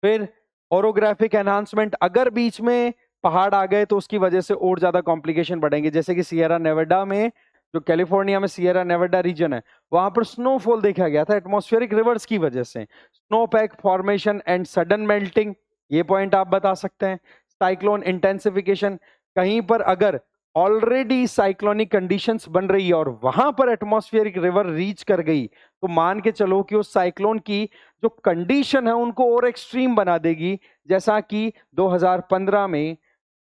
फिर ओरोग्राफिक एनहांसमेंट, अगर बीच में पहाड़ आ गए तो उसकी वजह से और ज्यादा कॉम्प्लिकेशन बढ़ेंगे, जैसे कि सियरा नेवाडा में, जो कैलिफोर्निया में सियरा नेवाडा रीजन है, वहां पर स्नोफॉल देखा गया था एटमॉस्फेरिक रिवर्स की वजह से। Snowpack formation and sudden melting, ये पॉइंट आप बता सकते हैं। साइक्लोन इंटेंसिफिकेशन, कहीं पर अगर ऑलरेडी साइक्लोनिक कंडीशंस बन रही है और वहां पर एटमॉस्फेरिक रिवर रीच कर गई, तो मान के चलो कि उस साइक्लोन की जो कंडीशन है उनको और एक्सट्रीम बना देगी, जैसा कि 2015 में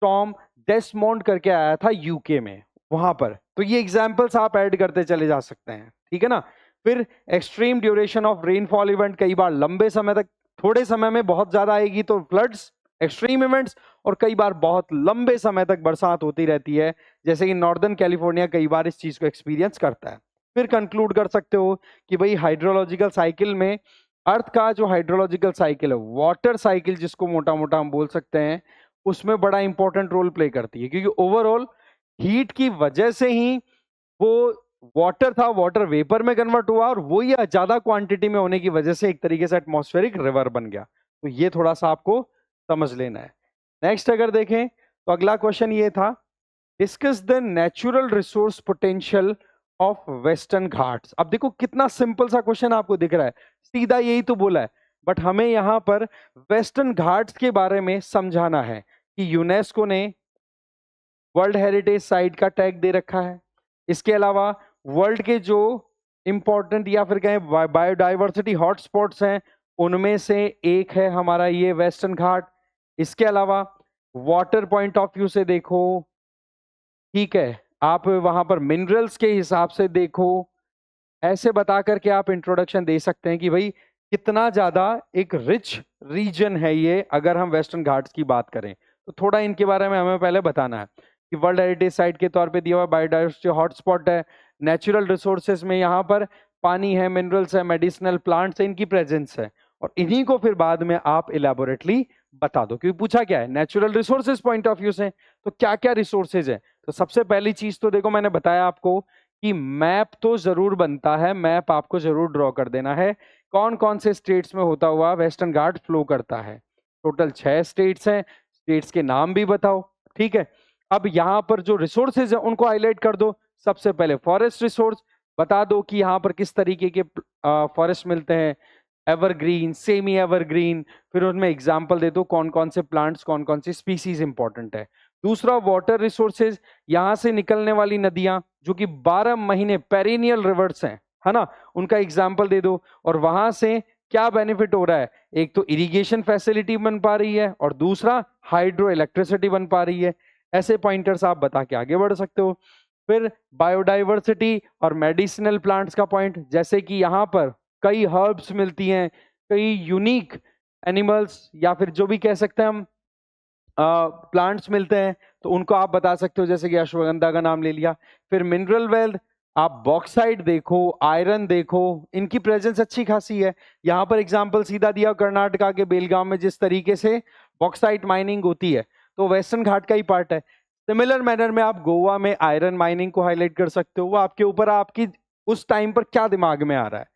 टॉम डेस्मोंड करके आया था यूके में वहां पर। तो ये एग्जांपल्स आप ऐड करते चले जा सकते हैं, ठीक है ना। फिर extreme duration of rainfall event, कई बार लंबे समय तक, थोड़े समय में बहुत ज्यादा आएगी तो फ्लड्स, एक्सट्रीम इवेंट्स, और कई बार बहुत लंबे समय तक बरसात होती रहती है, जैसे कि नॉर्दर्न कैलिफोर्निया कई बार इस चीज को एक्सपीरियंस करता है। फिर कंक्लूड कर सकते हो कि भाई हाइड्रोलॉजिकल साइकिल में अर्थ का जो हाइड्रोलॉजिकल साइकिल है, वाटर साइकिल जिसको मोटा मोटा हम बोल सकते हैं, उसमें बड़ा इंपॉर्टेंट रोल प्ले करती है, क्योंकि ओवरऑल हीट की वजह से ही वो वाटर था, वाटर वेपर में कन्वर्ट हुआ, और वो ये ज्यादा क्वांटिटी में होने की वजह से एक तरीके से एटमॉस्फेरिक रिवर बन गया। तो ये थोड़ा सा आपको समझ लेना है। नेक्स्ट अगर देखें तो अगला क्वेश्चन ये था, discuss the natural resource potential of western Ghats. अब देखो कितना सिंपल सा क्वेश्चन आपको दिख रहा है, सीधा यही तो बोला है, बट हमें यहां पर वेस्टर्न घाट्स के बारे में समझाना है कि यूनेस्को ने वर्ल्ड हेरिटेज साइट का टैग दे रखा है। इसके अलावा वर्ल्ड के जो इंपॉर्टेंट या फिर कहें बायोडाइवर्सिटी हॉटस्पॉट्स हैं, उनमें से एक है हमारा ये वेस्टर्न घाट। इसके अलावा वाटर पॉइंट ऑफ व्यू से देखो, ठीक है, आप वहां पर मिनरल्स के हिसाब से देखो, ऐसे बता करके आप इंट्रोडक्शन दे सकते हैं कि भाई कितना ज्यादा एक रिच रीजन है ये, अगर हम वेस्टर्न घाट्स की बात करें तो थोड़ा इनके बारे में हमें पहले बताना है कि वर्ल्ड हेरिटेज साइट के तौर पे दिया हुआ बायोडाइवर्सिटी हॉटस्पॉट है। नेचुरल रिसोर्सेज में यहाँ पर पानी है, मिनरल्स है, मेडिसिनल प्लांट्स है, इनकी प्रेजेंस है, और इन्हीं को फिर बाद में आप इलेबोरेटली बता दो, क्योंकि पूछा क्या है natural resources point of view से, तो क्या क्या रिसोर्सेज है। तो सबसे पहली चीज तो देखो मैंने बताया आपको कि मैप तो जरूर बनता है, मैप आपको जरूर ड्रॉ कर देना है, कौन कौन से स्टेट्स में होता हुआ वेस्टर्न घाट फ्लो करता है। टोटल 6 स्टेट्स हैं, स्टेट्स के नाम भी बताओ, ठीक है। अब यहाँ पर जो रिसोर्सेज है उनको हाईलाइट कर दो। सबसे पहले फॉरेस्ट रिसोर्स बता दो कि यहाँ पर किस तरीके के फॉरेस्ट मिलते हैं, एवरग्रीन, सेमी एवरग्रीन, फिर उनमें एग्जाम्पल दे दो कौन कौन से प्लांट्स, कौन कौन सी स्पीसीज इंपॉर्टेंट है। दूसरा वाटर रिसोर्सेज, यहाँ से निकलने वाली नदियां जो कि 12 महीने पेरिनियल रिवर्स हैं, है ना, उनका एग्जाम्पल दे दो, और वहां से क्या बेनिफिट हो रहा है, एक तो इरिगेशन फैसिलिटी बन पा रही है और दूसरा हाइड्रो इलेक्ट्रिसिटी बन पा रही है। ऐसे पॉइंटर्स आप बता के आगे बढ़ सकते हो। फिर बायोडाइवर्सिटी और मेडिसिनल प्लांट्स का पॉइंट, जैसे कि यहाँ पर कई हर्ब्स मिलती हैं, कई यूनिक एनिमल्स या फिर जो भी कह सकते हैं हम प्लांट्स मिलते हैं, तो उनको आप बता सकते हो, जैसे कि अश्वगंधा का नाम ले लिया। फिर मिनरल वेल्थ, आप बॉक्साइट देखो, आयरन देखो, इनकी प्रेजेंस अच्छी खासी है। यहाँ पर एग्जांपल सीधा दिया कर्नाटका के बेलगाम में जिस तरीके से बॉक्साइट माइनिंग होती है, तो वेस्टर्न घाट का ही पार्ट है। सिमिलर मैनर में आप गोवा में आयरन माइनिंग को हाईलाइट कर सकते हो, वो आपके ऊपर, आपकी उस टाइम पर क्या दिमाग में आ रहा है।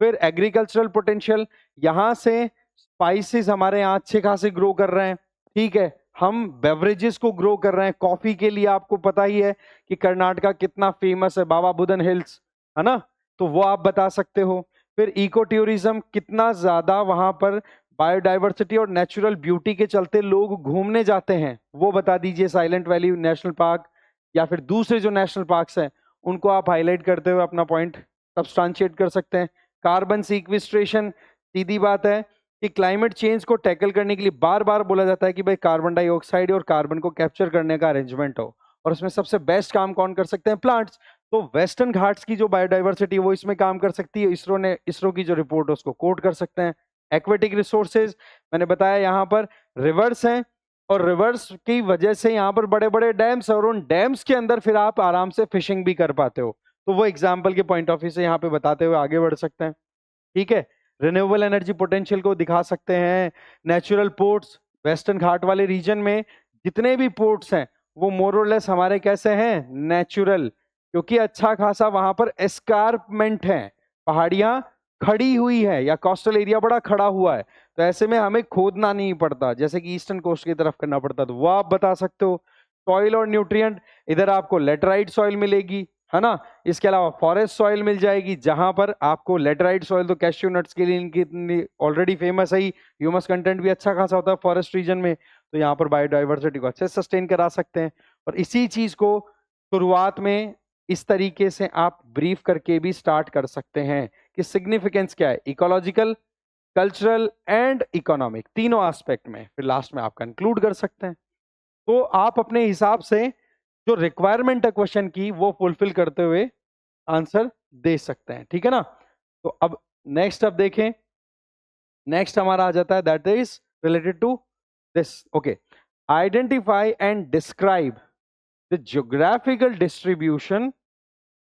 फिर एग्रीकल्चरल पोटेंशियल, यहाँ से स्पाइसेस हमारे यहाँ अच्छे खासे ग्रो कर रहे हैं, ठीक है, हम बेवरेजेस को ग्रो कर रहे हैं। कॉफी के लिए आपको पता ही है कि कर्नाटका कितना फेमस है, बाबा बुदन हिल्स, है ना, तो वो आप बता सकते हो। फिर इको टूरिज्म, कितना ज्यादा वहां पर बायोडाइवर्सिटी और नेचुरल ब्यूटी के चलते लोग घूमने जाते हैं, वो बता दीजिए। साइलेंट वैली नेशनल पार्क या फिर दूसरे जो नेशनल पार्क्स हैं उनको आप हाईलाइट करते हुए अपना पॉइंट सब्सटेंशिएट कर सकते हैं। कार्बन सीक्वेस्ट्रेशन, सीधी बात है कि क्लाइमेट चेंज को टैकल करने के लिए बार बार बोला जाता है कि भाई कार्बन डाइऑक्साइड और कार्बन को कैप्चर करने का अरेंजमेंट हो, और उसमें सबसे बेस्ट काम कौन कर सकते हैं, प्लांट्स। तो वेस्टर्न घाट्स की जो बायोडाइवर्सिटी वो इसमें काम कर सकती है। इसरो की जो रिपोर्ट है उसको कोट कर सकते हैं। एक्वेटिक रिसोर्सेज मैंने बताया यहाँ पर रिवर्स हैं, और रिवर्स की वजह से यहाँ पर बड़े बड़े डैम्स, और उन डैम्स के अंदर फिर आप आराम से फिशिंग भी कर पाते हो। तो वो एग्जाम्पल के पॉइंट ऑफ व्यू से यहाँ पे बताते हुए आगे बढ़ सकते हैं। ठीक है, रिन्यूएबल एनर्जी पोटेंशियल को दिखा सकते हैं। नेचुरल पोर्ट्स, वेस्टर्न घाट वाले रीजन में जितने भी पोर्ट्स हैं वो मोर और लेस हमारे कैसे हैं, नेचुरल, क्योंकि अच्छा खासा वहां पर एस्कारपमेंट है, पहाड़ियां खड़ी हुई है या कोस्टल एरिया बड़ा खड़ा हुआ है, तो ऐसे में हमें खोदना नहीं पड़ता, जैसे कि ईस्टर्न कोस्ट की तरफ करना पड़ता, तो वो आप बता सकते हो। सॉइल और न्यूट्रिएंट, इधर आपको लेटराइट सॉइल मिलेगी, है ना। इसके अलावा फॉरेस्ट सॉइल मिल जाएगी, जहां पर आपको लेटराइट सॉइल तो कैश्यू नट्स के लिए इनकी ऑलरेडी फेमस है ही, ह्यूमस कंटेंट भी अच्छा खासा होता है फॉरेस्ट रीजन में, तो यहाँ पर बायोडाइवर्सिटी को अच्छे से सस्टेन करा सकते हैं। और इसी चीज को शुरुआत में इस तरीके से आप ब्रीफ करके भी स्टार्ट कर सकते हैं कि सिग्निफिकेंस क्या है, इकोलॉजिकल, कल्चरल एंड इकोनॉमिक, तीनों एस्पेक्ट में, फिर लास्ट में आप कंक्लूड कर सकते हैं। तो आप अपने हिसाब से जो रिक्वायरमेंट है क्वेश्चन की वो फुलफिल करते हुए आंसर दे सकते हैं, ठीक है ना। तो अब नेक्स्ट अब देखें, नेक्स्ट हमारा आ जाता है that is related to this. Okay, identify and describe the geographical distribution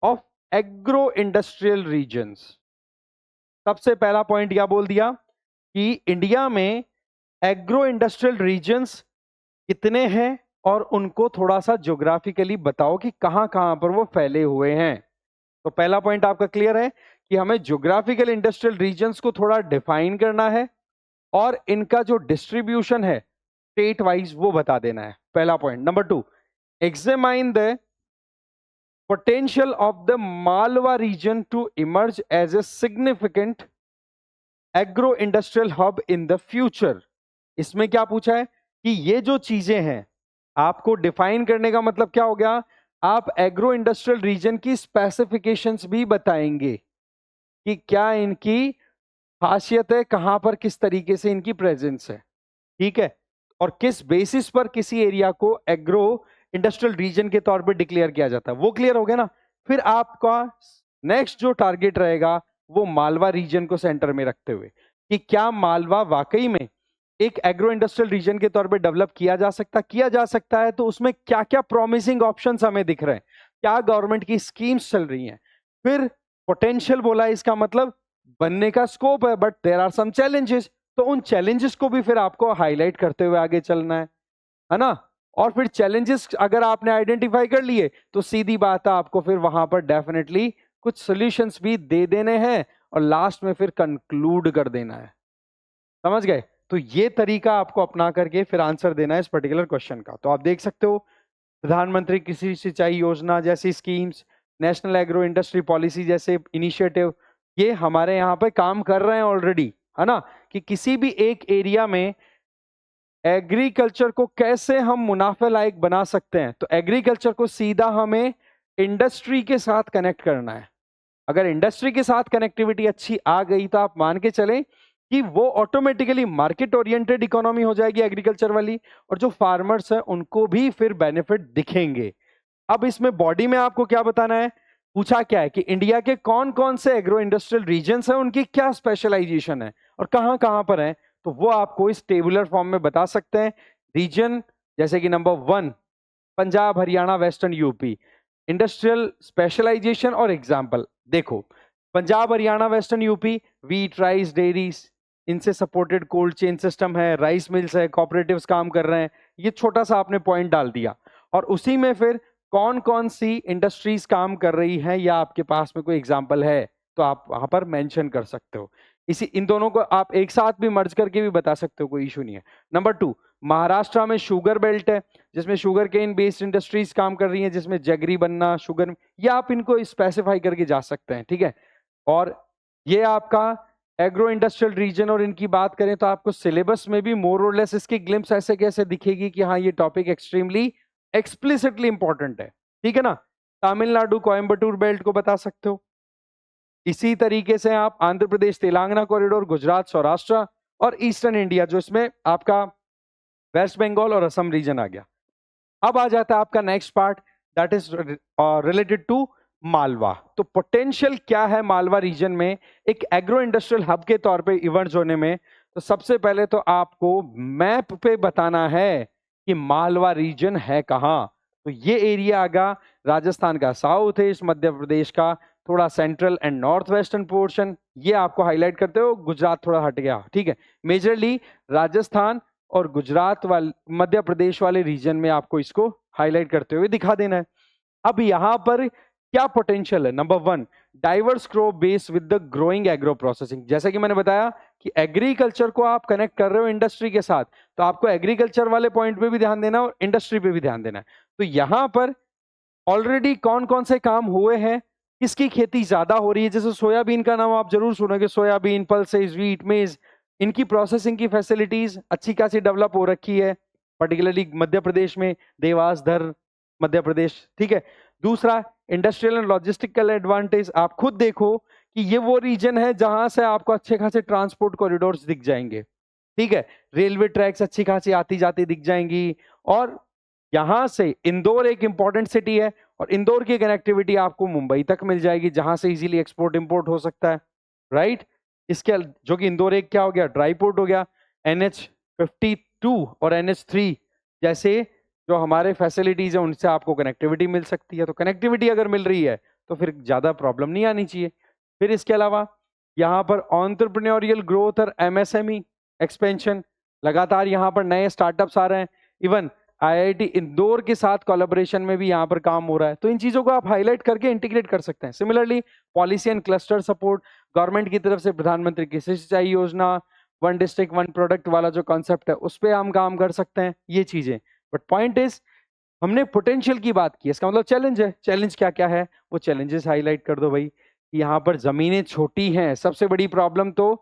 of agro industrial regions. सबसे पहला पॉइंट क्या बोल दिया कि इंडिया में एग्रो इंडस्ट्रियल रीजन्स कितने हैं, और उनको थोड़ा सा ज्योग्राफिकली बताओ कि कहां कहां पर वो फैले हुए हैं। तो पहला पॉइंट आपका क्लियर है कि हमें ज्योग्राफिकल इंडस्ट्रियल रीजन्स को थोड़ा डिफाइन करना है, और इनका जो डिस्ट्रीब्यूशन है स्टेट वाइज वो बता देना है, पहला point. Number 2, examine the potential of the Malwa region to emerge as a significant agro-industrial hub in the future। इसमें क्या पूछा है कि ये जो चीजें हैं आपको डिफाइन करने का मतलब क्या हो गया, आप एग्रो इंडस्ट्रियल रीजन की स्पेसिफिकेशंस भी बताएंगे कि क्या इनकी खासियत है, कहां पर किस तरीके से इनकी प्रेजेंस है, ठीक है, और किस बेसिस पर किसी एरिया को एग्रो इंडस्ट्रियल रीजन के तौर पे डिक्लेयर किया जाता है, वो क्लियर हो गया ना। फिर आपका नेक्स्ट जो टारगेट रहेगा वो मालवा रीजन को सेंटर में रखते हुए कि क्या मालवा वाकई में एक एग्रो इंडस्ट्रियल रीजन के तौर पे डेवलप किया जा सकता है, तो उसमें क्या क्या प्रॉमिसिंग ऑप्शंस हमें दिख रहे हैं, क्या गवर्नमेंट की स्कीम्स चल रही हैं। फिर पोटेंशियल बोला, इसका मतलब बनने का स्कोप है, but there are some challenges, तो उन चैलेंजेस को भी फिर आपको हाईलाइट करते हुए आगे चलना है ना। और फिर चैलेंजेस अगर आपने आइडेंटिफाई कर लिए तो सीधी बात है, आपको फिर वहां पर डेफिनेटली कुछ सॉल्यूशंस भी दे देने हैं, और लास्ट में फिर कंक्लूड कर देना है, समझ गए। तो ये तरीका आपको अपना करके फिर आंसर देना है इस पर्टिकुलर क्वेश्चन का। तो आप देख सकते हो प्रधानमंत्री कृषि सिंचाई योजना जैसी schemes, national agro industry policy जैसे इनिशिएटिव, ये हमारे यहाँ पे काम कर रहे हैं ऑलरेडी, है ना, कि किसी भी एक एरिया में एग्रीकल्चर को कैसे हम मुनाफे लायक बना सकते हैं। तो एग्रीकल्चर को सीधा हमें इंडस्ट्री के साथ कनेक्ट करना है। अगर इंडस्ट्री के साथ कनेक्टिविटी अच्छी आ गई तो आप मान के चलें कि वो ऑटोमेटिकली मार्केट ओरिएंटेड इकोनॉमी हो जाएगी एग्रीकल्चर वाली, और जो फार्मर्स हैं उनको भी फिर बेनिफिट दिखेंगे। अब इसमें बॉडी में आपको क्या बताना है, पूछा क्या है कि इंडिया के कौन कौन से एग्रो इंडस्ट्रियल रीजन्स हैं, उनकी क्या स्पेशलाइजेशन है और कहां कहां पर है, तो वो आपको इस टेबुलर फॉर्म में बता सकते हैं। रीजन जैसे कि number 1 Punjab, Haryana, western UP, industrial specialization और एग्जाम्पल। देखो Punjab, Haryana, western UP, wheat, rice, dairies, इनसे सपोर्टेड कोल्ड चेन सिस्टम है, राइस मिल्स है, कोऑपरेटिव्स काम कर रहे हैं, ये छोटा सा आपने पॉइंट डाल दिया। और उसी में फिर कौन कौन सी इंडस्ट्रीज काम कर रही हैं, या आपके पास में कोई एग्जाम्पल है तो आप वहां पर मेंशन कर सकते हो। इसी इन दोनों को आप एक साथ भी मर्ज करके भी बता सकते हो, कोई इशू नहीं है। नंबर 2, महाराष्ट्र में शुगर बेल्ट है जिसमें शुगर केन बेस्ड इंडस्ट्रीज काम कर रही हैं, जिसमें जगरी बनना, शुगर, या आप इनको स्पेसिफाई करके जा सकते हैं, ठीक है। और ये आपका एग्रो इंडस्ट्रियल रीजन, और इनकी बात करें तो आपको सिलेबस में भी मोर और लेस इसकी ग्लिम्स ऐसे कैसे दिखेगी कि हाँ ये टॉपिक एक्सट्रीमली एक्सप्लिसिटली इंपॉर्टेंट है, ठीक है ना। तमिलनाडु कोयम्बटूर बेल्ट को बता सकते हो। इसी तरीके से आप आंध्र प्रदेश तेलंगाना कॉरिडोर, गुजरात सौराष्ट्र, और ईस्टर्न इंडिया जो इसमें आपका वेस्ट बंगाल और असम रीजन आ गया। अब आ जाता है आपका next part that is related to Malwa. तो पोटेंशियल क्या है मालवा रीजन में एक एग्रो इंडस्ट्रियल हब के तौर पे इमर्ज होने में? तो सबसे पहले तो आपको मैप पे बताना है कि मालवा रीजन है कहाँ। तो ये एरिया आगा राजस्थान का साउथ ईस्ट, मध्य प्रदेश का थोड़ा central and north western portion, ये आपको हाईलाइट करते हो। गुजरात थोड़ा हट गया, ठीक है। मेजरली राजस्थान और गुजरात वाले, मध्य प्रदेश वाले रीजन में आपको इसको हाईलाइट करते हुए दिखा देना है। अब यहां पर क्या पोटेंशियल है? Number one, diverse crop base with the growing agro processing. जैसे कि मैंने बताया कि एग्रीकल्चर को आप कनेक्ट कर रहे हो इंडस्ट्री के साथ, तो आपको एग्रीकल्चर वाले पॉइंट पे भी ध्यान देना और इंडस्ट्री पे भी ध्यान देना है। तो यहां पर ऑलरेडी कौन कौन से काम हुए हैं, किसकी खेती ज्यादा हो रही है? जैसे सोयाबीन का नाम आप जरूर सुनोगे, सोयाबीन, पल्सेस, व्हीट, मेज, इनकी प्रोसेसिंग की फैसिलिटीज अच्छी खासी डेवलप हो रखी है, पर्टिकुलरली मध्य प्रदेश में, देवास, धर, मध्य प्रदेश, ठीक है। दूसरा, इंडस्ट्रियल एंड लॉजिस्टिकल एडवांटेज। आप खुद देखो कि ये वो रीजन है जहां से आपको अच्छे खासे ट्रांसपोर्ट कॉरिडोर्स दिख जाएंगे, ठीक है। रेलवे ट्रैक्स अच्छी खासी आती जाती दिख जाएंगी, और यहां से इंदौर एक इंपॉर्टेंट सिटी है, और इंदौर की कनेक्टिविटी आपको मुंबई तक मिल जाएगी, जहां से इजीली एक्सपोर्ट इंपोर्ट हो सकता है, राइट। इसके जो कि इंदौर एक क्या हो गया, ड्राई पोर्ट हो गया। NH52 और NH3 जैसे जो हमारे फैसिलिटीज है उनसे आपको कनेक्टिविटी मिल सकती है। तो कनेक्टिविटी अगर मिल रही है तो फिर ज्यादा प्रॉब्लम नहीं आनी चाहिए। फिर इसके अलावा यहाँ पर एंटरप्रेन्योरियल ग्रोथ और MSME एक्सपेंशन, लगातार यहाँ पर नए स्टार्टअप्स आ रहे हैं। इवन IIT इंदौर के साथ कोलैबोरेशन में भी यहाँ पर काम हो रहा है। तो इन चीजों को आप हाईलाइट करके इंटीग्रेट कर सकते हैं। Similarly policy and cluster support, government की तरफ से प्रधानमंत्री कृषि सिंचाई योजना, वन डिस्ट्रिक्ट वन प्रोडक्ट वाला जो कॉन्सेप्ट है उस पर हम काम कर सकते हैं, ये चीजें। बट पॉइंट इज, हमने पोटेंशियल की बात की, इसका मतलब चैलेंज है। चैलेंज क्या क्या है वो चैलेंजेस हाईलाइट कर दो भाई। यहाँ पर जमीनें छोटी हैं, सबसे बड़ी प्रॉब्लम तो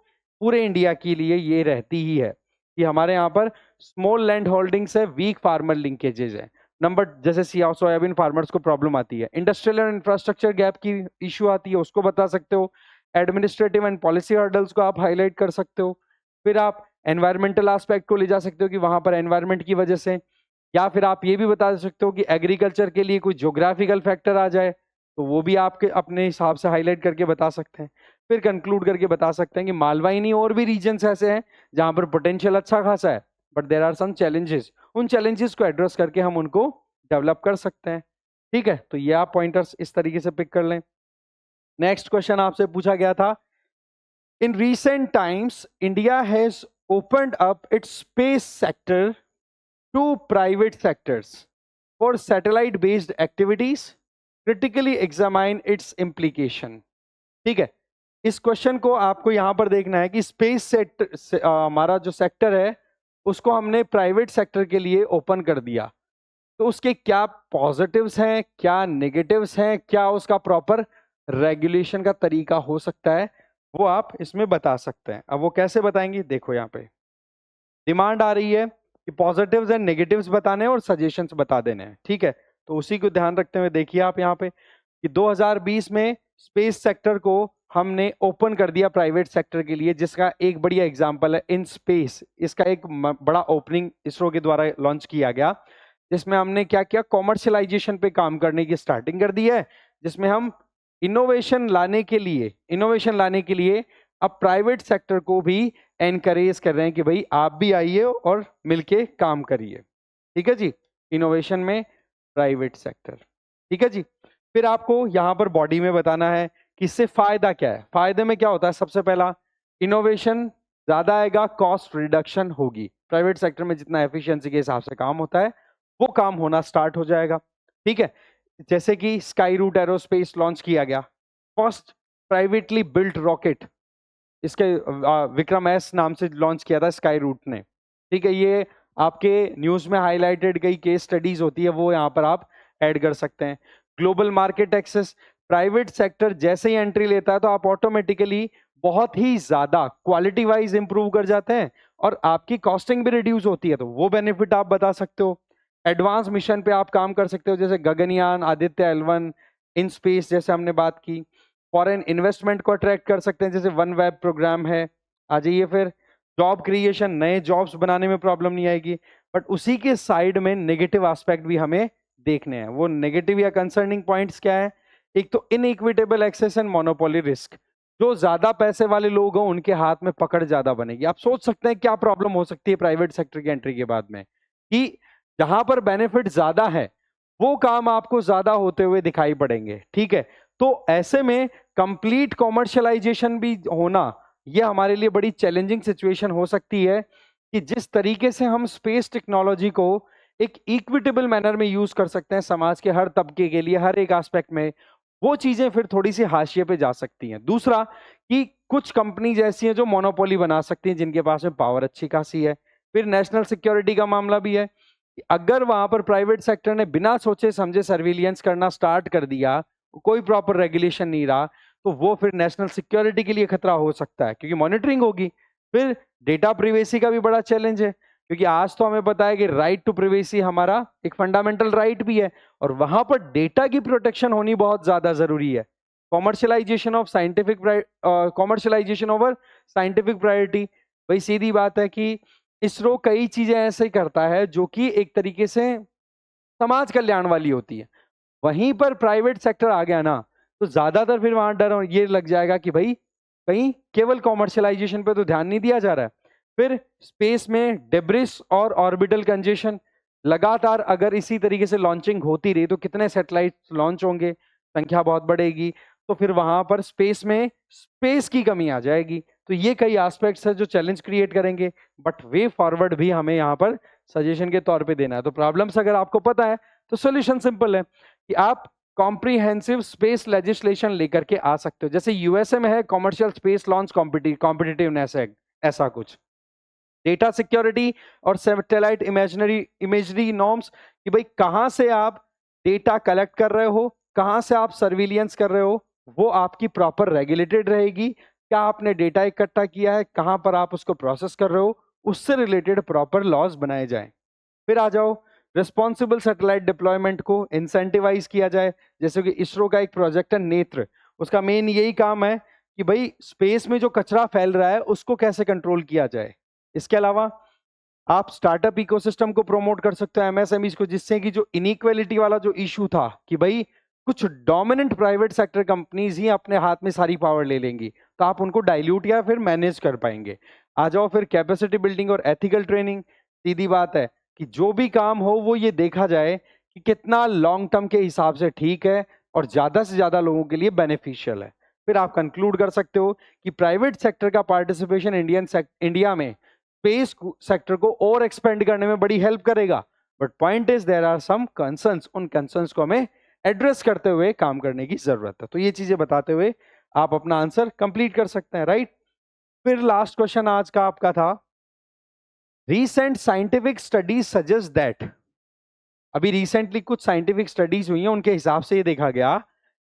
पूरे इंडिया के लिए ये रहती ही है कि हमारे यहाँ पर स्मॉल लैंड होल्डिंग्स है, वीक फार्मर लिंकेजेस है। नंबर, जैसे सोयाबीन फार्मर्स को प्रॉब्लम आती है, इंडस्ट्रियल और इंफ्रास्ट्रक्चर गैप की इशू आती है, उसको बता सकते हो। एडमिनिस्ट्रेटिव एंड पॉलिसी हर्डल्स को आप हाईलाइट कर सकते हो। फिर आप एनवायरमेंटल एस्पेक्ट को ले जा सकते हो कि वहां पर एनवायरमेंट की वजह से, या फिर आप ये भी बता सकते हो कि एग्रीकल्चर के लिए कोई ज्योग्राफिकल फैक्टर आ जाए तो वो भी आपके अपने हिसाब से हाईलाइट करके बता सकते हैं। फिर कंक्लूड करके बता सकते हैं कि मालवा ही नहीं और भी रीजन्स ऐसे हैं जहां पर पोटेंशियल अच्छा खासा है, but there are some challenges. उन चैलेंजेस को एड्रेस करके हम उनको डेवलप कर सकते हैं, ठीक है। तो ये आप पॉइंटर्स इस तरीके से पिक कर लें। नेक्स्ट क्वेश्चन आपसे पूछा गया था, in recent times India has opened up it's space sector to private sectors for satellite based activities, critically examine its implication। ठीक है, इस क्वेश्चन को आपको यहां पर देखना है कि स्पेस सेक्टर हमारा जो सेक्टर है उसको हमने प्राइवेट सेक्टर के लिए ओपन कर दिया, तो उसके क्या पॉजिटिव्स हैं, क्या नेगेटिव्स हैं, क्या उसका प्रॉपर रेगुलेशन का तरीका हो सकता है, वो आप इसमें बता सकते हैं। अब वो कैसे बताएंगे, देखो यहाँ पे डिमांड आ रही है कि पॉजिटिव्स एंड नेगेटिव्स बताने और सजेशंस बता देने हैं, ठीक है। तो उसी को ध्यान रखते हुए देखिए आप यहाँ पे कि 2020 में स्पेस सेक्टर को हमने ओपन कर दिया प्राइवेट सेक्टर के लिए, जिसका एक बढ़िया एग्जांपल है इन स्पेस। इसका एक बड़ा ओपनिंग इसरो के द्वारा लॉन्च किया गया, जिसमें हमने क्या किया, कॉमर्शियलाइजेशन पे काम करने की स्टार्टिंग कर दी है, जिसमें हम इनोवेशन लाने के लिए अब प्राइवेट सेक्टर को भी एनकरेज कर रहे हैं कि भाई आप भी आइए और मिलके काम करिए, ठीक है जी। इनोवेशन में प्राइवेट सेक्टर, ठीक है जी। फिर आपको यहां पर बॉडी में बताना है कि इससे फायदा क्या है। फायदे में क्या होता है, सबसे पहला, इनोवेशन ज्यादा आएगा, कॉस्ट रिडक्शन होगी। प्राइवेट सेक्टर में जितना एफिशिएंसी के हिसाब से काम होता है वो काम होना स्टार्ट हो जाएगा, ठीक है। जैसे कि स्काई रूट एरोस्पेस लॉन्च किया गया, फर्स्ट प्राइवेटली बिल्ट रॉकेट, इसके विक्रम एस नाम से लॉन्च किया था स्काई रूट ने, ठीक है। ये आपके न्यूज में हाईलाइटेड कई केस स्टडीज होती है, वो यहाँ पर आप ऐड कर सकते हैं। Global market access, private sector जैसे ही एंट्री लेता है तो आप ऑटोमेटिकली बहुत ही ज्यादा क्वालिटी वाइज इंप्रूव कर जाते हैं और आपकी कॉस्टिंग भी रिड्यूस होती है, तो वो बेनिफिट आप बता सकते हो। एडवांस मिशन पे आप काम कर सकते हो, जैसे Gaganyaan, Aditya L1, in space जैसे हमने बात की। फॉरेन इन्वेस्टमेंट को अट्रैक्ट कर सकते हैं, जैसे वन वेब प्रोग्राम है, आ जाइए। फिर जॉब क्रिएशन, नए जॉब्स बनाने में प्रॉब्लम नहीं आएगी, बट उसी के साइड में नेगेटिव एस्पेक्ट भी हमें देखने हैं। वो नेगेटिव या कंसर्निंग पॉइंट्स क्या है, एक तो inequitable access and monopoly risk, जो ज्यादा पैसे वाले लोग हों उनके हाथ में पकड़ ज्यादा बनेगी। आप सोच सकते हैं क्या प्रॉब्लम हो सकती है प्राइवेट सेक्टर की एंट्री के बाद में, कि जहां पर बेनिफिट ज्यादा है वो काम आपको ज्यादा होते हुए दिखाई पड़ेंगे। ठीक है, तो ऐसे में कंप्लीट कॉमर्शियलाइजेशन भी होना ये हमारे लिए बड़ी चैलेंजिंग सिचुएशन हो सकती है, कि जिस तरीके से हम स्पेस टेक्नोलॉजी को एक इक्विटेबल मैनर में यूज कर सकते हैं समाज के हर तबके के लिए, हर एक एस्पेक्ट में, वो चीजें फिर थोड़ी सी हाशिए पे जा सकती हैं। दूसरा, कि कुछ कंपनीज ऐसी हैं जो मोनोपोली बना सकती हैं, जिनके पास में पावर अच्छी खासी है। फिर नेशनल सिक्योरिटी का मामला भी है, कि अगर वहां पर प्राइवेट सेक्टर ने बिना सोचे समझे सर्विलियंस करना स्टार्ट कर दिया, कोई प्रॉपर रेगुलेशन नहीं रहा, तो वो फिर नेशनल सिक्योरिटी के लिए खतरा हो सकता है, क्योंकि मॉनिटरिंग होगी। फिर डेटा प्रिवेसी का भी बड़ा चैलेंज है, क्योंकि आज तो हमें पता है कि राइट टू प्रिवेसी हमारा एक फंडामेंटल राइट भी है, और वहां पर डेटा की प्रोटेक्शन होनी बहुत ज्यादा जरूरी है। Commercialisation of scientific commercialisation over scientific priority, भाई सीधी बात है कि इसरो कई चीजें ऐसे करता है जो कि एक तरीके से समाज कल्याण वाली होती है। वहीं पर प्राइवेट सेक्टर आ गया ना, तो ज्यादातर फिर वहां डर ये लग जाएगा कि भाई कहीं केवल कॉमर्शियलाइजेशन पे तो ध्यान नहीं दिया जा रहा है। फिर स्पेस में डेब्रिस और ऑर्बिटल कंजेशन, लगातार अगर इसी तरीके से लॉन्चिंग होती रही तो कितने सैटेलाइट लॉन्च होंगे, संख्या बहुत बढ़ेगी, तो फिर वहां पर स्पेस में स्पेस की कमी आ जाएगी। तो ये कई एस्पेक्ट्स है जो चैलेंज क्रिएट करेंगे, बट वे फॉरवर्ड भी हमें यहाँ पर सजेशन के तौर पे देना है। तो प्रॉब्लम्स अगर आपको पता है तो सोल्यूशन सिंपल है, कि आप कॉम्प्रिहेंसिव स्पेस लेजिस्लेशन लेकर के आ सकते हो। जैसे यूएसए में है commercial space launch competitiveness act, ऐसा कुछ। डेटा सिक्योरिटी और सैटेलाइट इमेजरी नॉर्म्स, कि भाई कहां से आप डेटा कलेक्ट कर रहे हो, कहां से आप सर्विलियंस कर रहे हो, वो आपकी प्रॉपर रेगुलेटेड रहेगी। क्या आपने डेटा इकट्ठा किया है, कहां पर आप उसको प्रोसेस कर रहे हो, उससे रिलेटेड प्रॉपर लॉज बनाए जाएं। फिर आ जाओ, रिस्पॉन्सिबल सैटेलाइट डिप्लॉयमेंट को इंसेंटिवाइज किया जाए। जैसे कि इसरो का एक प्रोजेक्ट है नेत्र, उसका मेन यही काम है कि भाई स्पेस में जो कचरा फैल रहा है उसको कैसे कंट्रोल किया जाए। इसके अलावा आप स्टार्टअप इकोसिस्टम को प्रमोट कर सकते हो, एमएसएमईज को, जिससे कि जो इनइक्वालिटी वाला जो इशू था कि भाई कुछ डोमिनेंट प्राइवेट सेक्टर कंपनीज ही अपने हाथ में सारी पावर ले लेंगी, तो आप उनको डाइल्यूट या फिर मैनेज कर पाएंगे। आ जाओ फिर कैपेसिटी बिल्डिंग और एथिकल ट्रेनिंग। सीधी बात है कि जो भी काम हो वो ये देखा जाए कि कितना लॉन्ग टर्म के हिसाब से ठीक है और ज्यादा से ज्यादा लोगों के लिए बेनिफिशियल है। फिर आप कंक्लूड कर सकते हो कि प्राइवेट सेक्टर का पार्टिसिपेशन इंडिया में स्पेस सेक्टर को और एक्सपेंड करने में बड़ी हेल्प करेगा, but point is there are some concerns, उन कंसर्न्स को हमें एड्रेस करते हुए काम करने की जरूरत है। तो ये चीजें बताते हुए आप अपना आंसर कंप्लीट कर सकते हैं, राइट। फिर लास्ट क्वेश्चन आज का आपका था, recent scientific studies suggest that, अभी रिसेंटली कुछ साइंटिफिक स्टडीज हुई हैं, उनके हिसाब से ये देखा गया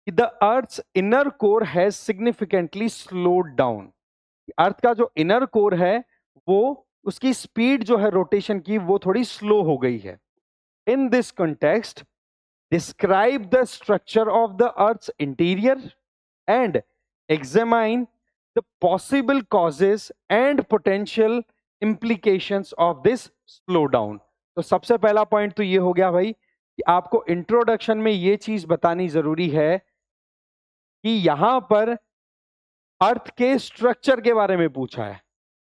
कि the earth's inner core has significantly slowed down. Earth का जो इनर कोर है वो उसकी स्पीड जो है रोटेशन की वो थोड़ी स्लो हो गई है। In this context describe the structure of the earth's interior and examine the possible causes and potential implications of this slow down. तो सबसे पहला पॉइंट तो ये हो गया भाई कि आपको इंट्रोडक्शन में ये चीज बतानी जरूरी है कि यहां पर अर्थ के स्ट्रक्चर के बारे में पूछा है।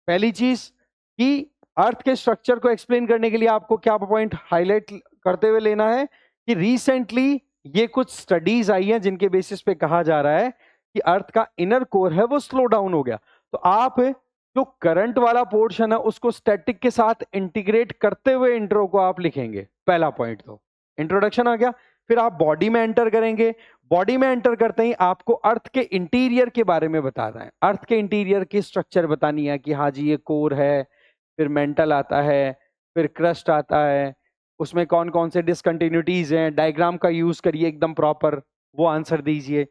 पहली चीज कि अर्थ के स्ट्रक्चर को एक्सप्लेन करने के लिए आपको क्या पॉइंट हाईलाइट करते हुए लेना है कि रिसेंटली ये कुछ स्टडीज आई हैं जिनके बेसिस पे कहा जा रहा है कि अर्थ का इनर कोर है वो स्लो डाउन हो गया। तो आप जो करंट वाला पोर्शन है उसको स्टैटिक के साथ इंटीग्रेट करते हुए इंट्रो को आप लिखेंगे। पहला पॉइंट तो इंट्रोडक्शन आ गया। फिर आप बॉडी में एंटर करेंगे, बॉडी में एंटर करते ही आपको अर्थ के इंटीरियर के बारे में बताना है, अर्थ के इंटीरियर की स्ट्रक्चर बतानी है कि हाँ जी ये कोर है, फिर मेंटल आता है, फिर क्रस्ट आता है, उसमें कौन कौन से डिसकंटिन्यूटीज हैं, डायग्राम का यूज करिए एकदम प्रॉपर, वो आंसर दीजिए।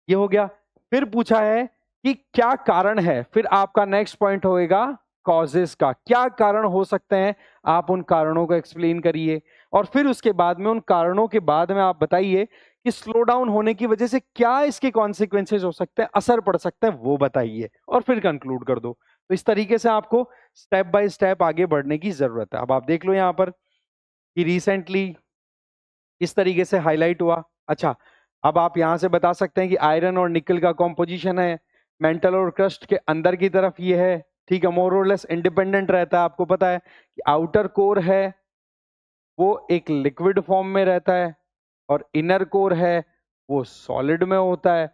ये हो गया। फिर पूछा है कि क्या कारण है, फिर आपका नेक्स्ट पॉइंट होएगा कॉजेस का, क्या कारण हो सकते हैं, आप उन कारणों को एक्सप्लेन करिए। और फिर उसके बाद में उन कारणों के बाद में आप बताइए कि स्लो डाउन होने की वजह से क्या इसके कॉन्सिक्वेंसेज हो सकते हैं, असर पड़ सकते हैं, वो बताइए और फिर कंक्लूड कर दो। तो इस तरीके से आपको स्टेप बाय स्टेप आगे बढ़ने की जरूरत है। अब आप देख लो यहां पर कि रिसेंटली इस तरीके से हाईलाइट हुआ। अच्छा, अब आप यहाँ से बता सकते हैं कि आयरन और निकल का कॉम्पोजिशन है, मेंटल और क्रस्ट के अंदर की तरफ ये है, ठीक है, मोर और लेस इंडिपेंडेंट रहता है। आपको पता है कि आउटर कोर है वो एक लिक्विड फॉर्म में रहता है और इनर कोर है वो सॉलिड में होता है।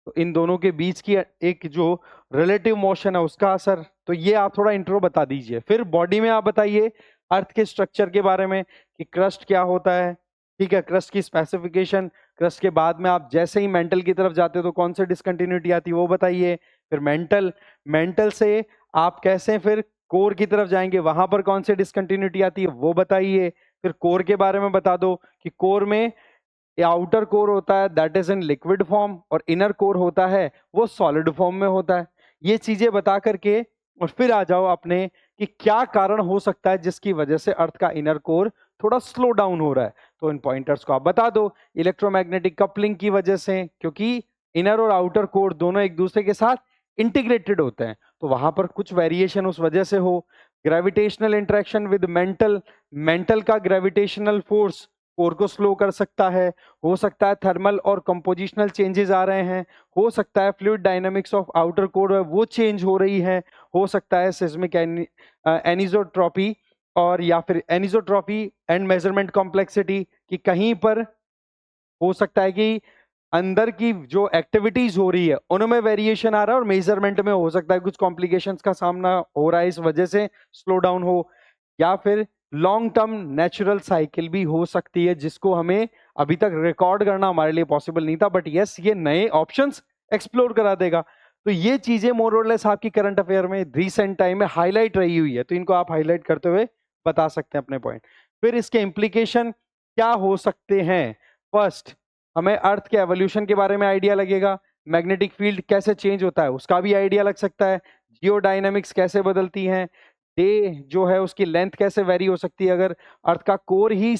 तो इन दोनों के बीच की एक जो रिलेटिव मोशन है उसका असर, तो ये आप थोड़ा इंट्रो बता दीजिए। फिर बॉडी में आप बताइए अर्थ के स्ट्रक्चर के बारे में कि क्रस्ट क्या होता है, ठीक है, क्रस्ट की स्पेसिफिकेशन। क्रस्ट के बाद में आप जैसे ही मेंटल की तरफ जाते हो तो कौन से डिसकंटिन्यूटी आती है वो बताइए। फिर मेंटल, मेंटल से आप कैसे फिर कोर की तरफ जाएंगे, वहां पर कौन से डिसकंटिन्यूटी आती है वो बताइए। फिर कोर के बारे में बता दो कि कोर में आउटर कोर होता है that is in liquid form और इनर कोर होता है वो सॉलिड फॉर्म में होता है। ये चीजें बता करके और फिर आ जाओ अपने कि क्या कारण हो सकता है जिसकी वजह से अर्थ का इनर कोर थोड़ा स्लो डाउन हो रहा है। तो इन पॉइंटर्स को आप बता दो। इलेक्ट्रोमैग्नेटिक कपलिंग की वजह से, क्योंकि इनर और आउटर कोर दोनों एक दूसरे के साथ इंटीग्रेटेड होते हैं तो वहां पर कुछ वेरिएशन उस वजह से हो। Gravitational interaction with mental, mental का ग्रेविटेशनल फोर्स कोर को स्लो कर सकता है। हो सकता है थर्मल और कंपोजिशनल चेंजेस आ रहे हैं, हो सकता है fluid dynamics of outer core वो चेंज हो रही है, हो सकता है सिस्मिक एनिसोट्रॉपी और या फिर एनिसोट्रॉपी एंड मेजरमेंट कॉम्प्लेक्सिटी कि कहीं पर हो सकता है कि अंदर की जो एक्टिविटीज हो रही है उनमें वेरिएशन आ रहा है और मेजरमेंट में हो सकता है कुछ कॉम्प्लिकेशंस का सामना हो रहा है, इस वजह से स्लो डाउन हो। या फिर लॉन्ग टर्म नेचुरल साइकिल भी हो सकती है जिसको हमें अभी तक रिकॉर्ड करना हमारे लिए पॉसिबल नहीं था, बट यस ये नए ऑप्शंस एक्सप्लोर करा देगा। तो ये चीजें मोर और लेस आपकी करंट अफेयर में रिसेंट टाइम में हाईलाइट रही हुई है, तो इनको आप हाईलाइट करते हुए बता सकते हैं अपने पॉइंट। फिर इसके इंप्लीकेशन क्या हो सकते हैं। फर्स्ट, हमें अर्थ के एवोल्यूशन के बारे में आइडिया लगेगा, मैग्नेटिक फील्ड कैसे चेंज होता है उसका भी आइडिया लग सकता है, जियोडायनामिक्स कैसे बदलती हैं, डे जो है उसकी लेंथ कैसे वेरी हो सकती है। अगर अर्थ का कोर ही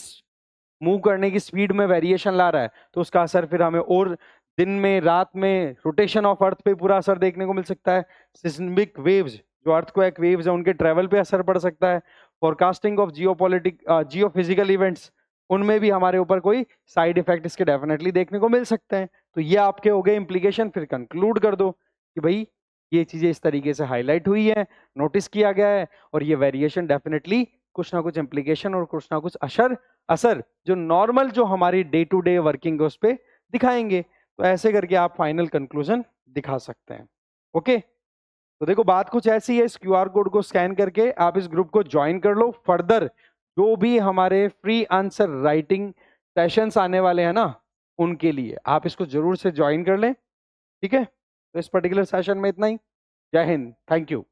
मूव करने की स्पीड में वेरिएशन ला रहा है तो उसका असर फिर हमें और दिन में रात में रोटेशन ऑफ अर्थ पे पूरा असर देखने को मिल सकता है। सिस्मिक वेव्स जो अर्थक्वेक वेव्स है उनके ट्रेवल पे असर पड़ सकता है। फोरकास्टिंग ऑफ जियोफिजिकल इवेंट्स, उनमें भी हमारे ऊपर कोई साइड इफेक्ट इसके डेफिनेटली देखने को मिल सकते हैं। तो ये आपके हो गए इंप्लीकेशन। फिर कंक्लूड कर दो कि भाई ये चीजें इस तरीके से हाईलाइट हुई है, नोटिस किया गया है और ये वेरिएशन डेफिनेटली कुछ ना कुछ इंप्लीकेशन और कुछ ना कुछ असर असर जो नॉर्मल जो हमारी डे टू डे वर्किंग है उस पर दिखाएंगे। तो ऐसे करके आप फाइनल कंक्लूजन दिखा सकते हैं। ओके, तो देखो बात कुछ ऐसी है, इस क्यूआर कोड को स्कैन करके आप इस ग्रुप को ज्वाइन कर लो। फर्दर जो भी हमारे फ्री आंसर राइटिंग सेशंस आने वाले हैं ना उनके लिए आप इसको जरूर से ज्वाइन कर लें, ठीक है। तो इस पर्टिकुलर सेशन में इतना ही। जय हिंद, थैंक यू।